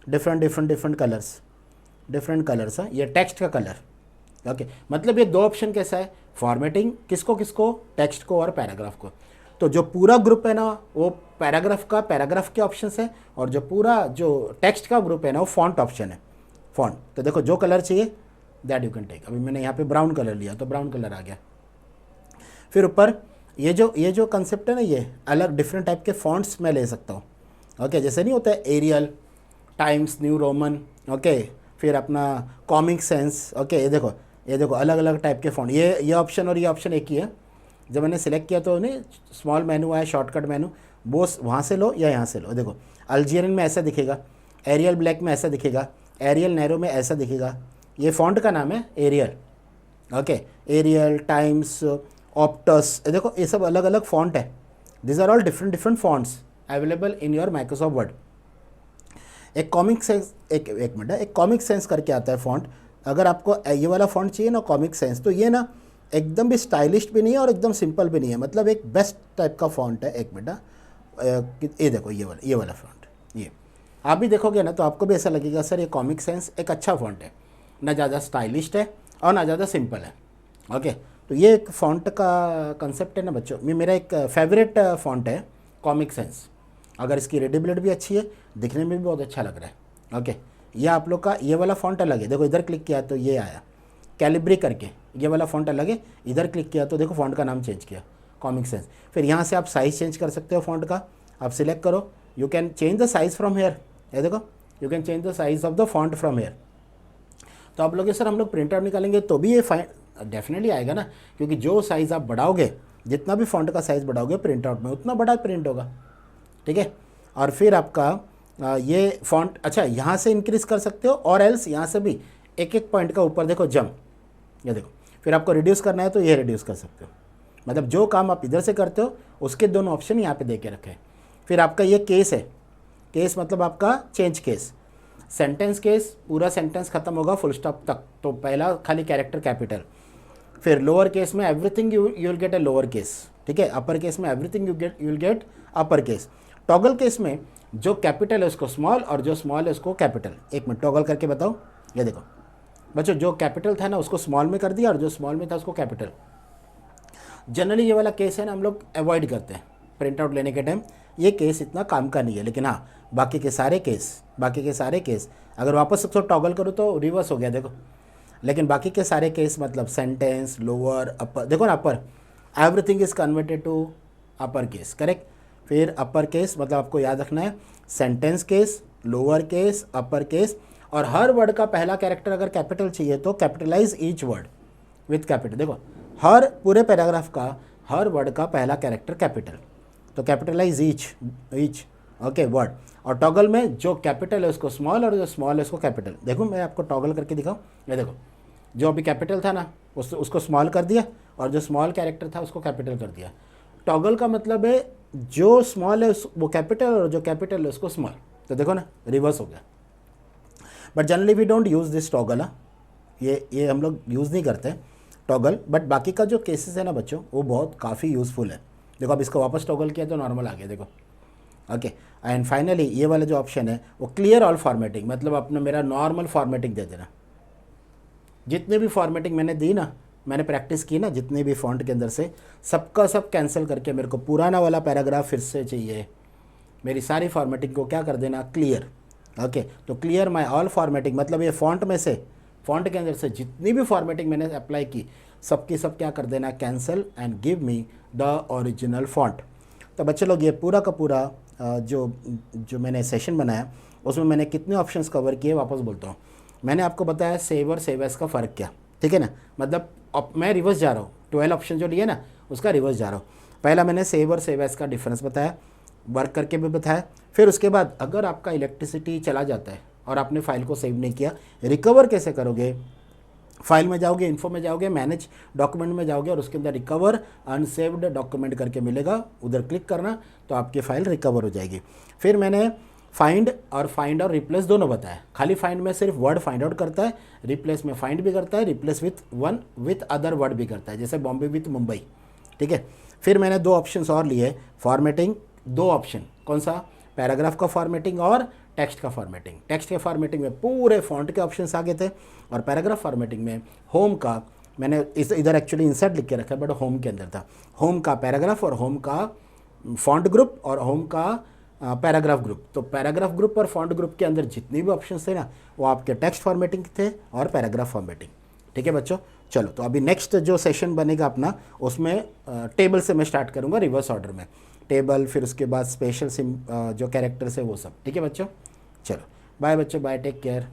डिफरेंट कलर्स है, ये टेक्स्ट का कलर। ओके, मतलब ये 2 ऑप्शन कैसा है, फॉर्मेटिंग किसको, टेक्स्ट को और पैराग्राफ को। तो जो पूरा ग्रुप है ना वो पैराग्राफ के ऑप्शन है, और जो पूरा जो टेक्स्ट का ग्रुप है ना वो फॉन्ट ऑप्शन है, फॉन्ट। तो देखो जो कलर चाहिए दैट यू कैन टेक। अभी मैंने यहाँ पे ब्राउन कलर लिया तो ब्राउन कलर आ गया। फिर ऊपर ये जो कंसेप्ट है ना, ये अलग डिफरेंट टाइप के फॉन्ट्स मैं ले सकता हूँ। ओके, जैसे नहीं होता है Arial, Times New Roman, okay, फिर अपना कॉमिक सेंस। ओके, ये देखो अलग अलग टाइप के फॉन्ट, ये ऑप्शन और ये ऑप्शन एक ही है। जब मैंने सेलेक्ट किया तो नहीं स्मॉल मेनू आया, शॉर्टकट मेनू, बोस वहाँ से लो या यहाँ से लो। देखो अल्जीरियन में ऐसा दिखेगा, एरियल ब्लैक में ऐसा दिखेगा, एरियल नैरो में ऐसा दिखेगा। ये फॉन्ट का नाम है Arial. Okay, Arial, Times, Optus, देखो ये सब अलग अलग फॉन्ट है। This are all different fonts available in your Microsoft Word. एक कॉमिक सेंस, एक मिनट, एक कॉमिक सेंस करके आता है फॉन्ट। अगर आपको ये वाला फॉन्ट चाहिए ना कॉमिक सेंस, तो ये ना एकदम भी स्टाइलिश भी नहीं है और एकदम सिंपल भी नहीं है, मतलब एक बेस्ट टाइप का फॉन्ट है। एक मिनट, ये देखो ये वाला फॉन्ट, ये आप भी देखोगे ना तो आपको भी ऐसा लगेगा सर ये कॉमिक सेंस एक अच्छा फॉन्ट है, ना ज़्यादा स्टाइलिश है और ना ज़्यादा सिंपल है। ओके, तो ये एक फॉन्ट का कंसेप्ट है ना बच्चों। मेरा एक फेवरेट फॉन्ट है कॉमिक सेंस। अगर इसकी रीडेबिलिटी भी अच्छी है, दिखने में भी बहुत अच्छा लग रहा है। ओके, ये आप लोग का ये वाला फॉन्ट अलग है, देखो इधर क्लिक किया तो ये आया कैलिब्री करके, ये वाला फॉन्ट अलग है। इधर क्लिक किया तो देखो फॉन्ट का नाम चेंज किया, कॉमिक सेंस। फिर यहाँ से आप साइज़ चेंज कर सकते हो फॉन्ट का, आप सिलेक्ट करो, you can change the size from here. ये देखो you can change the size of the font from here. तो आप लोग सर हम लोग प्रिंट आउट निकालेंगे तो भी ये फाइन डेफिनेटली आएगा ना, क्योंकि जो साइज़ आप बढ़ाओगे, जितना भी फॉन्ट का साइज़ बढ़ाओगे प्रिंट आउट में उतना बड़ा प्रिंट होगा, ठीक है। और फिर आपका ये फॉन्ट, अच्छा यहाँ से इंक्रीज़ कर सकते हो, और एल्स यहाँ से भी एक पॉइंट का ऊपर देखो जंप, ये देखो। फिर आपको रिड्यूस करना है तो ये रिड्यूस कर सकते हो, मतलब जो काम आप इधर से करते हो उसके दोनों ऑप्शन यहाँ पे दे के रखे हैं। फिर आपका ये केस है, केस मतलब आपका चेंज केस, सेंटेंस केस, पूरा सेंटेंस खत्म होगा फुल स्टॉप तक, तो पहला खाली कैरेक्टर कैपिटल। फिर लोअर केस में everything you will get a lower case, ठीक है। अपर केस में everything you will get upper case. Toggle case में जो कैपिटल है उसको स्मॉल और जो स्मॉल है उसको कैपिटल। एक मिनट टॉगल करके बताओ, ये देखो बच्चों, जो कैपिटल था ना उसको स्मॉल में कर दिया और जो स्मॉल में था उसको कैपिटल। जनरली ये वाला केस है ना हम लोग अवॉइड करते हैं प्रिंट आउट लेने के टाइम, ये केस इतना काम का नहीं है। लेकिन हाँ बाकी के सारे केस अगर वापस उसको टॉगल करूँ तो रिवर्स हो गया देखो। लेकिन बाकी के सारे केस मतलब सेंटेंस, लोअर, अपर, देखो ना upper, everything is converted to upper case, correct. फिर अपर केस मतलब आपको याद रखना है sentence case, lower case, upper case, और हर वर्ड का पहला कैरेक्टर अगर कैपिटल चाहिए तो capitalise each word with capital. देखो हर पूरे पैराग्राफ का हर वर्ड का पहला कैरेक्टर कैपिटल, तो कैपिटलाइज ईच ओके वर्ड। और टॉगल में जो कैपिटल है उसको स्मॉल और जो स्मॉल है उसको कैपिटल। देखो मैं आपको टॉगल करके दिखाऊँ, ये देखो जो अभी कैपिटल था ना उसको स्मॉल कर दिया और जो स्मॉल कैरेक्टर था उसको कैपिटल कर दिया। टॉगल का मतलब है जो स्मॉल है वो कैपिटल और जो कैपिटल है उसको स्मॉल। तो देखो ना रिवर्स हो गया। But generally we don't use this toggle. ये हम लोग यूज़ नहीं करते टॉगल। बट बाकी का जो केसेस है ना बच्चों वो बहुत काफ़ी यूज़फुल है। देखो अब इसको वापस टॉगल किया तो नॉर्मल आ गया देखो। ओके एंड फाइनली ये वाला जो ऑप्शन है वो क्लियर ऑल फॉर्मेटिंग, मतलब अपने मेरा नॉर्मल फॉर्मेटिंग दे देना। जितने भी फॉर्मेटिंग मैंने दी ना, मैंने प्रैक्टिस की ना जितने भी फॉन्ट के अंदर से, सबका सब कैंसिल करके मेरे को पुराना वाला पैराग्राफ फिर से चाहिए। मेरी सारी फॉर्मेटिंग को क्या कर देना क्लियर। ओके तो क्लियर माय ऑल फॉर्मेटिंग मतलब ये फॉन्ट में से, फॉन्ट के अंदर से जितनी भी फॉर्मेटिंग मैंने अप्लाई की सबकी सब क्या कर देना cancel and give me the original font. तो बच्चे लोग ये पूरा का पूरा जो मैंने सेशन बनाया उसमें मैंने कितने ऑप्शंस कवर किए वापस बोलता हूँ। मैंने आपको बताया सेव और सेव एज का फ़र्क क्या, ठीक है ना। मतलब अब मैं रिवर्स जा रहा हूँ, 12 ऑप्शन जो लिए ना उसका रिवर्स जा रहा हूँ। पहला मैंने सेव और सेव एज का डिफरेंस बताया, वर्क करके भी बताया। फिर उसके बाद अगर आपका इलेक्ट्रिसिटी चला जाता है और आपने फाइल को सेव नहीं किया, रिकवर कैसे करोगे। फाइल में जाओगे, इन्फो में जाओगे, मैनेज डॉक्यूमेंट में जाओगे और उसके अंदर रिकवर अनसेव्ड डॉक्यूमेंट करके मिलेगा, उधर क्लिक करना तो आपकी फ़ाइल रिकवर हो जाएगी। फिर मैंने फाइंड और रिप्लेस दोनों बताया। खाली फाइंड में सिर्फ वर्ड फाइंड आउट करता है, रिप्लेस में फाइंड भी करता है, रिप्लेस विथ अदर वर्ड भी करता है, जैसे बॉम्बे विथ मुंबई, ठीक है। फिर मैंने 2 ऑप्शंस और लिए फॉर्मेटिंग, 2 ऑप्शन, कौन सा, पैराग्राफ का फॉर्मेटिंग और टेक्स्ट का फॉर्मेटिंग। टेक्स्ट के फॉर्मेटिंग में पूरे फॉन्ट के ऑप्शंस आ गए थे और पैराग्राफ फॉर्मेटिंग में होम का मैंने इधर एक्चुअली इंसर्ट लिख के रखा है बट होम के अंदर था, होम का पैराग्राफ और होम का फॉन्ट ग्रुप और होम का पैराग्राफ ग्रुप। तो पैराग्राफ ग्रुप और फॉन्ट ग्रुप के अंदर जितने भी ऑप्शंस थे ना वो आपके टेक्स्ट फॉर्मेटिंग थे और पैराग्राफ फॉर्मेटिंग, ठीक है बच्चों। चलो तो अभी नेक्स्ट जो सेशन बनेगा अपना उसमें टेबल से मैं स्टार्ट करूँगा रिवर्स ऑर्डर में, टेबल फिर उसके बाद स्पेशल जो कैरेक्टर्स है वो सब, ठीक है बच्चों। चलो बाय बच्चों, बाय, टेक केयर।